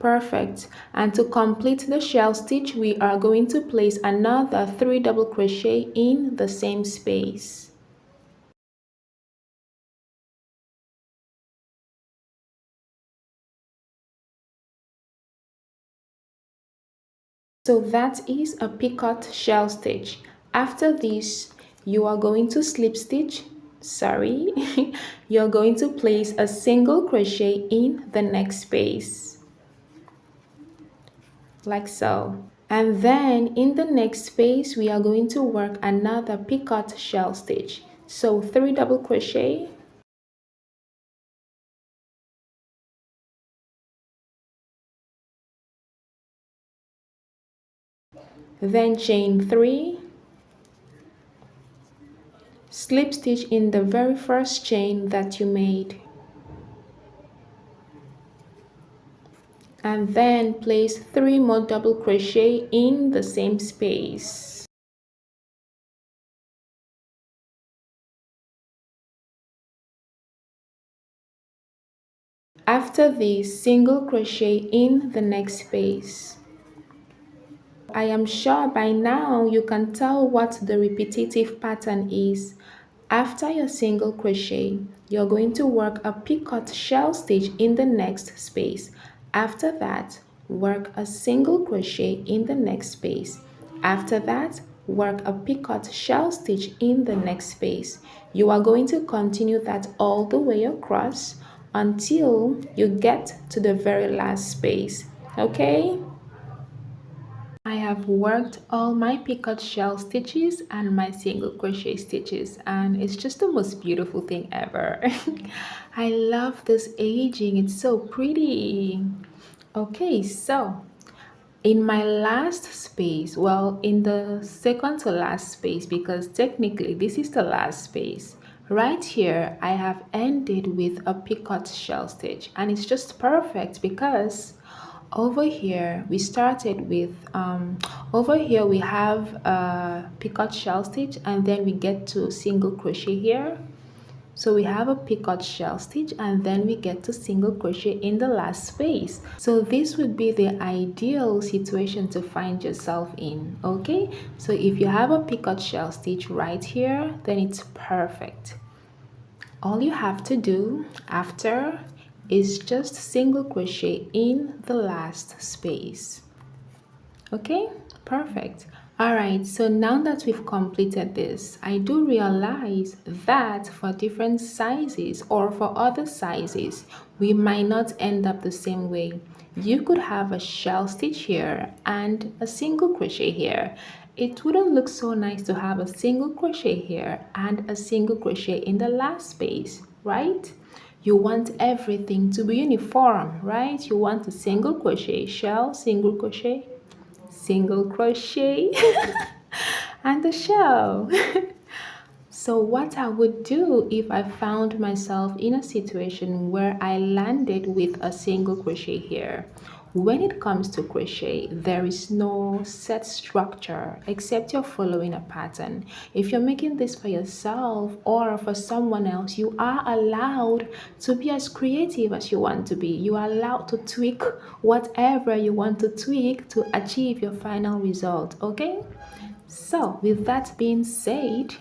Perfect. And to complete the shell stitch, we are going to place another 3 double crochet in the same space. So that is a picot shell stitch. After this, you are going to slip stitch, you're going to place a single crochet in the next space, like so. And then in the next space, we are going to work another picot shell stitch. So 3 double crochet, then chain 3, slip stitch in the very first chain that you made, and then place 3 more double crochet in the same space. After this, single crochet in the next space. I am sure by now you can tell what the repetitive pattern is. After your single crochet, you're going to work a picot shell stitch in the next space. After that, work a single crochet in the next space. After that, work a picot shell stitch in the next space. You are going to continue that all the way across until you get to the very last space. Okay? I have worked all my picot shell stitches and my single crochet stitches, and it's just the most beautiful thing ever. I love this aging, it's so pretty. Okay, so in my last space, well, in the second to last space, because technically this is the last space, right here I have ended with a picot shell stitch, and it's just perfect because over here we started with over here we have a picot shell stitch, and then we get to single crochet here. So we have a picot shell stitch, and then we get to single crochet in the last space. So this would be the ideal situation to find yourself in. Okay, so if you have a picot shell stitch right here, then it's perfect. All you have to do after is just single crochet in the last space. Okay, perfect. All right, so now that we've completed this, I do realize that for different sizes or for other sizes, we might not end up the same way. You could have a shell stitch here and a single crochet here. It wouldn't look so nice to have a single crochet here and a single crochet in the last space, right? You want everything to be uniform, right? You want a single crochet, shell, single crochet, single crochet and the shell. So what I would do if I found myself in a situation where I landed with a single crochet here, when it comes to crochet, there is no set structure except you're following a pattern. If you're making this for yourself or for someone else, you are allowed to be as creative as you want to be. You are allowed to tweak whatever you want to tweak to achieve your final result, okay? So with that being said,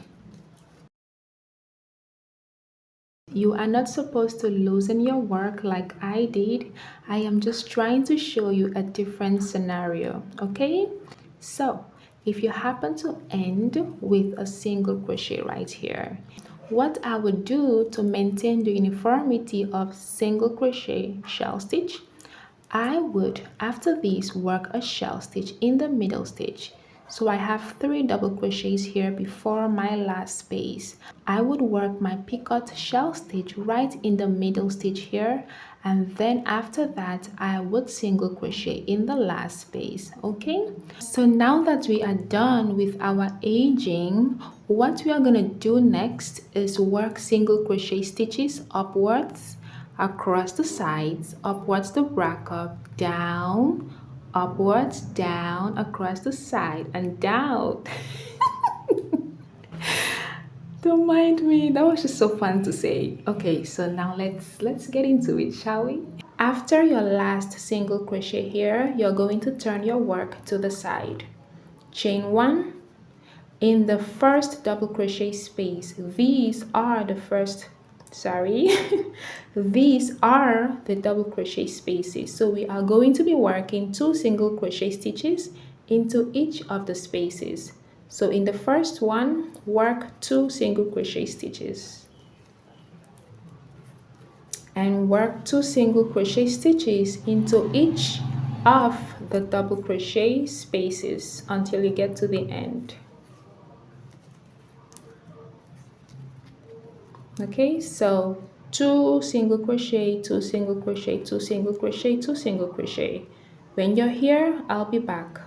You are not supposed to loosen your work like I did. I am just trying to show you a different scenario, okay? So, if you happen to end with a single crochet right here, what I would do to maintain the uniformity of single crochet shell stitch, I would, after this, work a shell stitch in the middle stitch. So I have 3 double crochets here before my last space. I would work my picot shell stitch right in the middle stitch here, and then after that I would single crochet in the last space. Okay, so now that we are done with our aging, what we are going to do next is work single crochet stitches upwards, across the sides, upwards the bracket, down, upwards, down, across the side, and down. Don't mind me, that was just so fun to say. Okay, so now let's get into it, shall we? After your last single crochet here, you're going to turn your work to the side. Chain 1 in the first double crochet space. These are the first, sorry, these are the double crochet spaces. So we are going to be working 2 single crochet stitches into each of the spaces. So in the first one, work 2 single crochet stitches and work 2 single crochet stitches into each of the double crochet spaces until you get to the end. Okay, so 2 single crochet, 2 single crochet, 2 single crochet, 2 single crochet. When you're here, I'll be back.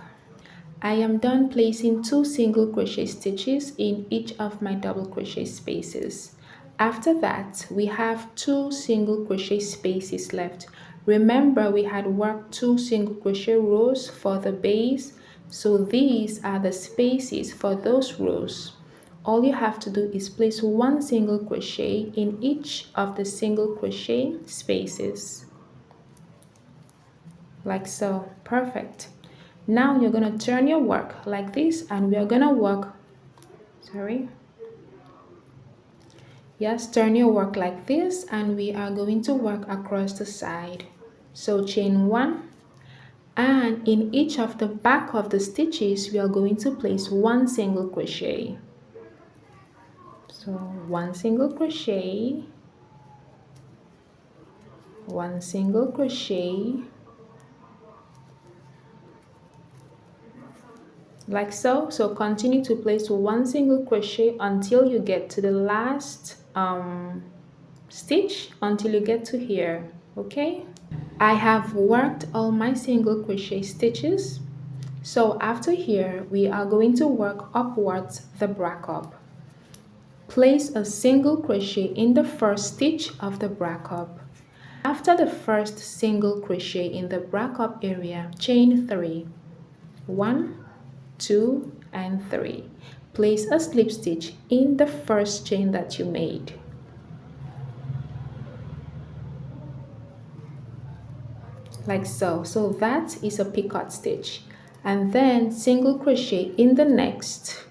I am done placing 2 single crochet stitches in each of my double crochet spaces. After that, we have 2 single crochet spaces left. Remember, we had worked 2 single crochet rows for the base, so these are the spaces for those rows. All you have to do is place 1 single crochet in each of the single crochet spaces, like so. Perfect. Now you're going to turn your work like this, and we are going to work, yes, turn your work like this, and we are going to work across the side. So chain 1, and in each of the back of the stitches we are going to place 1 single crochet. So 1 single crochet, 1 single crochet, like so. So continue to place 1 single crochet until you get to the last stitch, until you get to here. Okay, I have worked all my single crochet stitches. So after here we are going to work upwards the bracket. Place a single crochet in the first stitch of the bracket. After the first single crochet in the bracket area, chain 3. 1, 2, and 3. Place a slip stitch in the first chain that you made. Like so. So that is a picot stitch. And then single crochet in the next,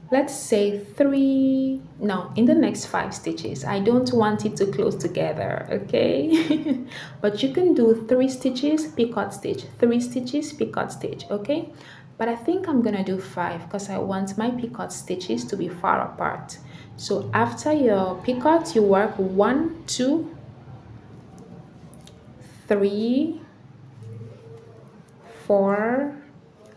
let's say in the next 5 stitches. I don't want it to close together, okay? But you can do 3 stitches, picot stitch, 3 stitches, picot stitch, okay? But I think I'm gonna do 5 because I want my picot stitches to be far apart. So after your picot, you work 1, 2, 3, 4,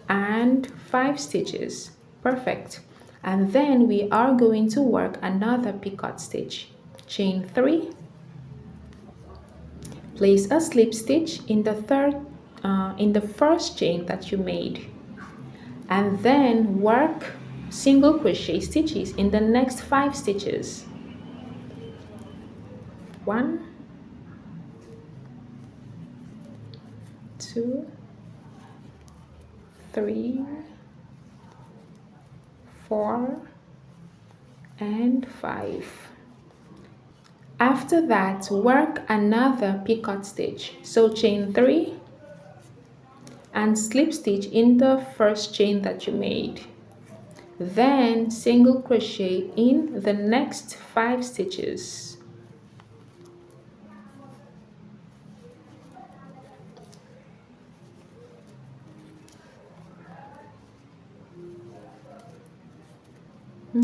and 5 stitches. Perfect. And then we are going to work another picot stitch. Chain 3, place a slip stitch in the first chain that you made, and then work single crochet stitches in the next 5 stitches. 1, 2, 3, 4, and 5. After that, work another picot stitch. So chain 3 and slip stitch in the first chain that you made. then single crochet in the next 5 stitches.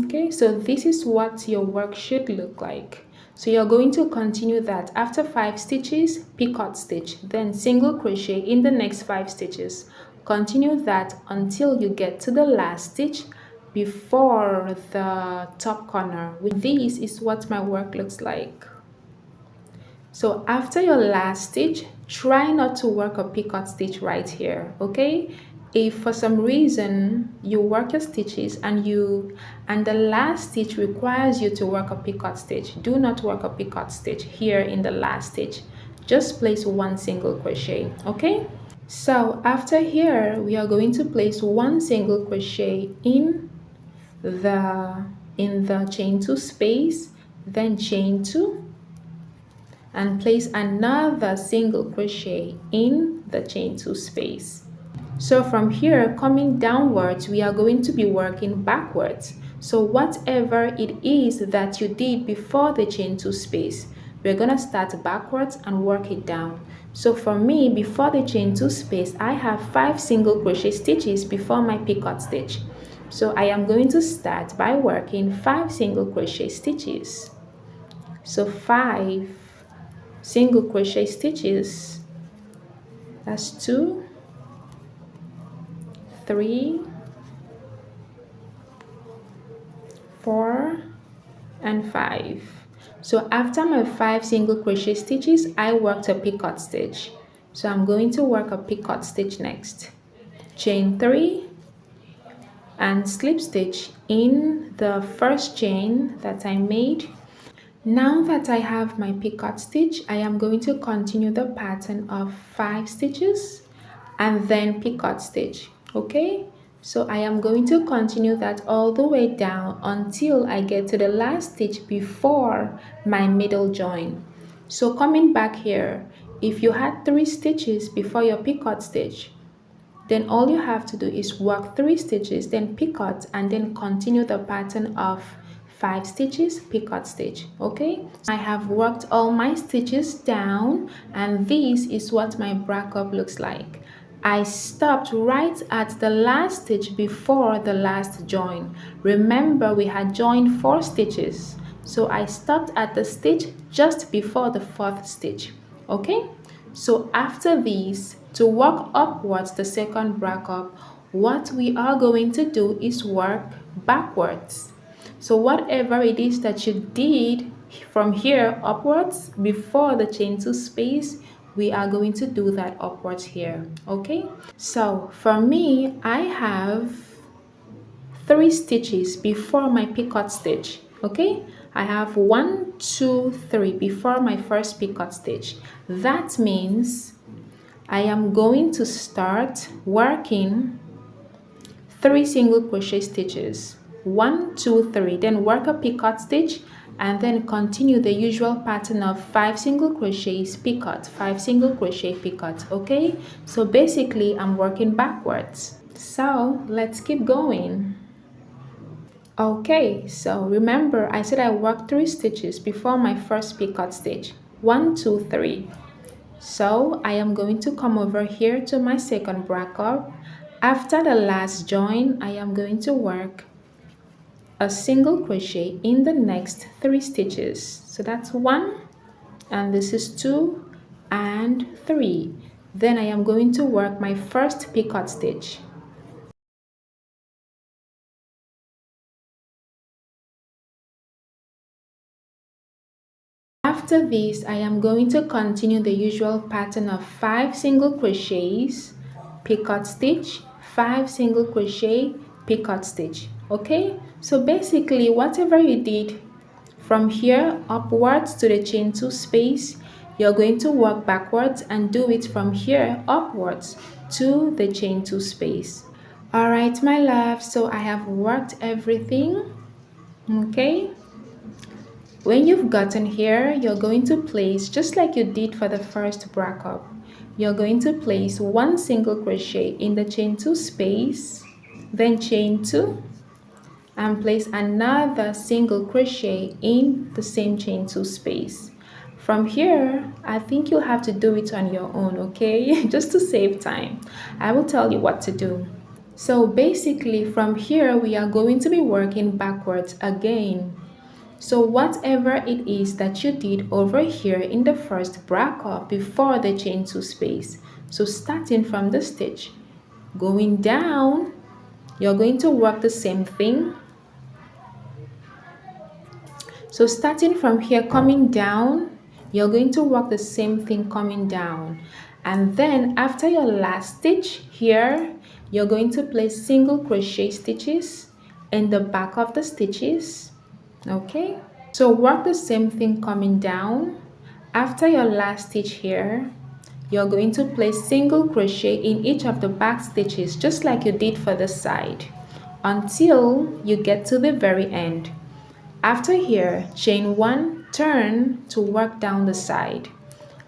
Okay, so this is what your work should look like. So you're going to continue that. After 5 stitches, picot stitch, then single crochet in the next 5 stitches. Continue that until you get to the last stitch before the top corner. This is what my work looks like. So after your last stitch, try not to work a picot stitch right here, okay? If for some reason you work your stitches and the last stitch requires you to work a picot stitch, do not work a picot stitch here in the last stitch. Just place one single crochet, okay? So after here, we are going to place one single crochet in the chain 2 space, then chain 2, and place another single crochet in the chain 2 space. So from here, coming downwards, we are going to be working backwards. So whatever it is that you did before the chain 2 space, we're going to start backwards and work it down. So for me, before the chain 2 space, I have 5 single crochet stitches before my picot stitch. So I am going to start by working 5 single crochet stitches. So 5 single crochet stitches, that's 2, 3, 4, and 5. So after my 5 single crochet stitches, I worked a picot stitch. So I'm going to work a picot stitch next. Chain 3 and slip stitch in the first chain that I made. Now that I have my picot stitch, I am going to continue the pattern of 5 stitches and then picot stitch, okay? So I am going to continue that all the way down until I get to the last stitch before my middle join. So coming back here, if you had 3 stitches before your picot stitch, then all you have to do is work 3 stitches, then picot, and then continue the pattern of 5 stitches, picot stitch, okay? I have worked all my stitches down, and this is what my bracket looks like. I stopped right at the last stitch before the last join. Remember, we had joined 4 stitches, so I stopped at the stitch just before the 4th stitch, okay? So after these, to work upwards the second bracket, what we are going to do is work backwards. So whatever it is that you did from here upwards before the chain 2 space, we are going to do that upwards here, okay? So for me, I have 3 stitches before my picot stitch, okay? I have 1, 2, 3 before my first picot stitch. That means I am going to start working 3 single crochet stitches, 1, 2, 3, then work a picot stitch and then continue the usual pattern of 5 single crochets, picot, 5 single crochet, picot, okay? So basically I'm working backwards. So let's keep going. Okay, so remember I said I worked 3 stitches before my first picot stitch, 1, 2, 3. So I am going to come over here to my second bracket. After the last join, I am going to work a single crochet in the next 3 stitches. So that's 1, and this is 2 and 3. Then I am going to work my first picot stitch. After this, I am going to continue the usual pattern of 5 single crochets, picot stitch, 5 single crochet, picot stitch, okay? So basically whatever you did from here upwards to the chain 2 space, you're going to work backwards and do it from here upwards to the chain 2 space. All right, my love, so I have worked everything, okay? When you've gotten here, you're going to place, just like you did for the first bracket, you're going to place 1 single crochet in the chain 2 space, then chain 2, and place another single crochet in the same chain 2 space. From here, I think you'll have to do it on your own, okay? Just to save time. I will tell you what to do. So basically from here, we are going to be working backwards again. So whatever it is that you did over here in the first bracket before the chain 2 space. So starting from the stitch, going down, you're going to work the same thing. So starting from here, coming down, you're going to work the same thing coming down. And then after your last stitch here, you're going to place single crochet stitches in the back of the stitches. Okay, so work the same thing coming down. After your last stitch here, you're going to place single crochet in each of the back stitches just like you did for the side until you get to the very end. After here, chain 1, turn to work down the side,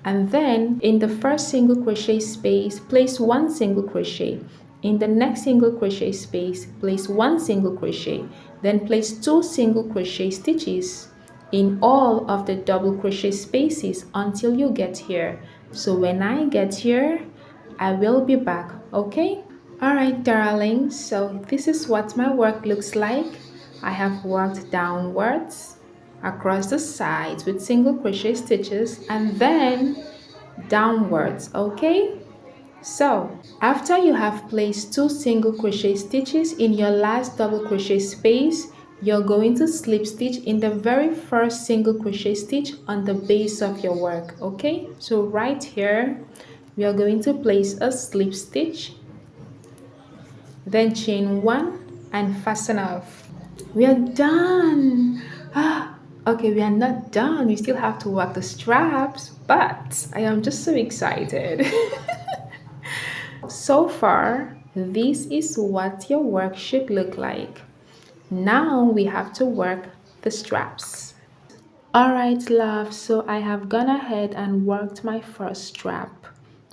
and then in the first single crochet space, place 1 single crochet. In the next single crochet space, place 1 single crochet, then place 2 single crochet stitches in all of the double crochet spaces until you get here. So when I get here, I will be back, okay? Alright darlings, so this is what my work looks like. I have worked downwards across the sides with single crochet stitches and then downwards, okay? So after you have placed 2 single crochet stitches in your last double crochet space, you're going to slip stitch in the very first single crochet stitch on the base of your work, okay? So right here we are going to place a slip stitch, then chain 1 and fasten off. We are done. Okay, we are not done. We still have to work the straps, but I am just so excited. So far, this is what your work should look like. Now we have to work the straps. Alright love, so I have gone ahead and worked my first strap,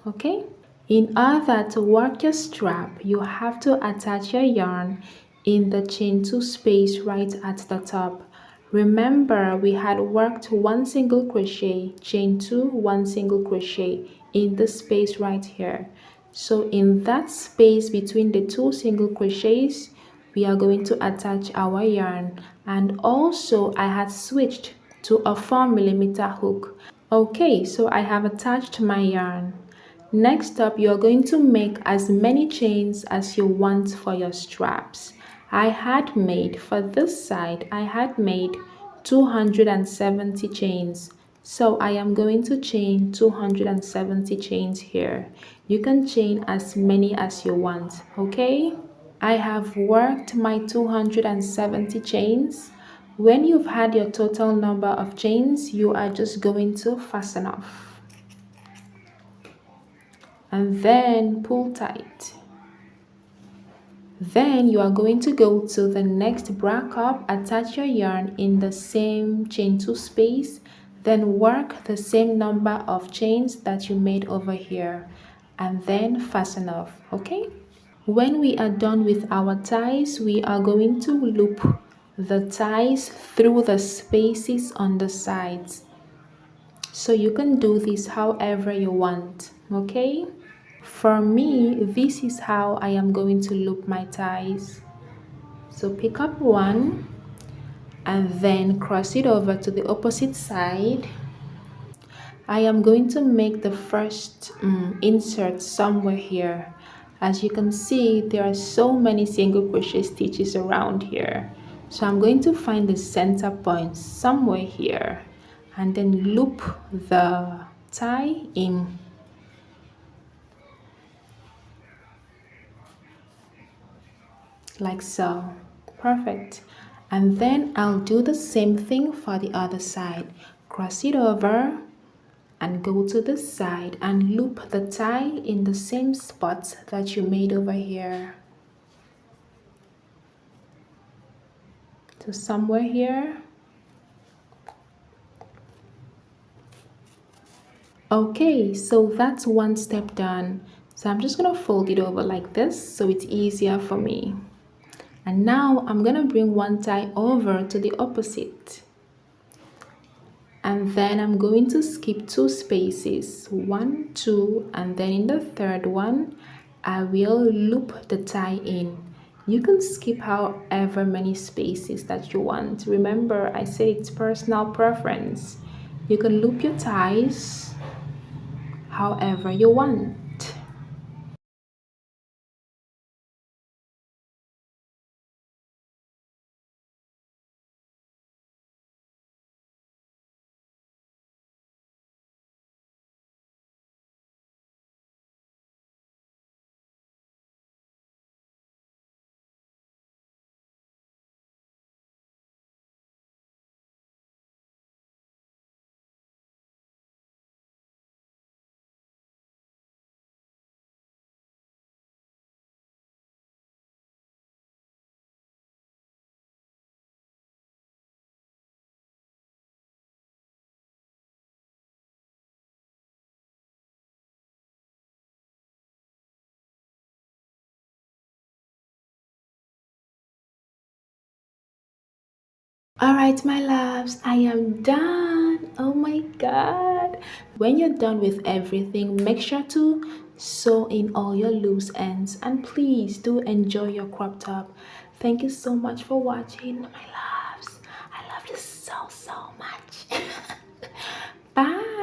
okay? In order to work your strap, you have to attach your yarn in the chain 2 space right at the top. Remember, we had worked 1 single crochet, chain 2, 1 single crochet in the space right here. So in that space between the 2 single crochets, we are going to attach our yarn. And also I had switched to a 4mm hook. Okay, so I have attached my yarn. Next up, you're going to make as many chains as you want for your straps. I had made, for this side, I had made 270 chains. So I am going to chain 270 chains here. You can chain as many as you want, okay? I have worked my 270 chains. When you've had your total number of chains, you are just going to fasten off and then pull tight. Then you are going to go to the next bracket, attach your yarn in the same chain 2 space, then work the same number of chains that you made over here and then fasten off, okay? When we are done with our ties, we are going to loop the ties through the spaces on the sides. So you can do this however you want, okay? For me, this is how I am going to loop my ties. So pick up one and then cross it over to the opposite side. I am going to make the first insert somewhere here. As you can see, there are so many single crochet stitches around here. So I'm going to find the center point somewhere here and then loop the tie in. Like so. Perfect. And then I'll do the same thing for the other side. Cross it over and go to the side and loop the tie in the same spot that you made over here. So somewhere here. Okay, so that's one step done. So I'm just gonna fold it over like this so it's easier for me. And now I'm gonna bring one tie over to the opposite, and then I'm going to skip two spaces, one, two, and then in the third one I will loop the tie in. You can skip however many spaces that you want. Remember, I said it's personal preference. You can loop your ties however you want. Alright, my loves, I am done. Oh my god. When you're done with everything, make sure to sew in all your loose ends, and please do enjoy your crop top. Thank you so much for watching, my loves. I love you so much. Bye.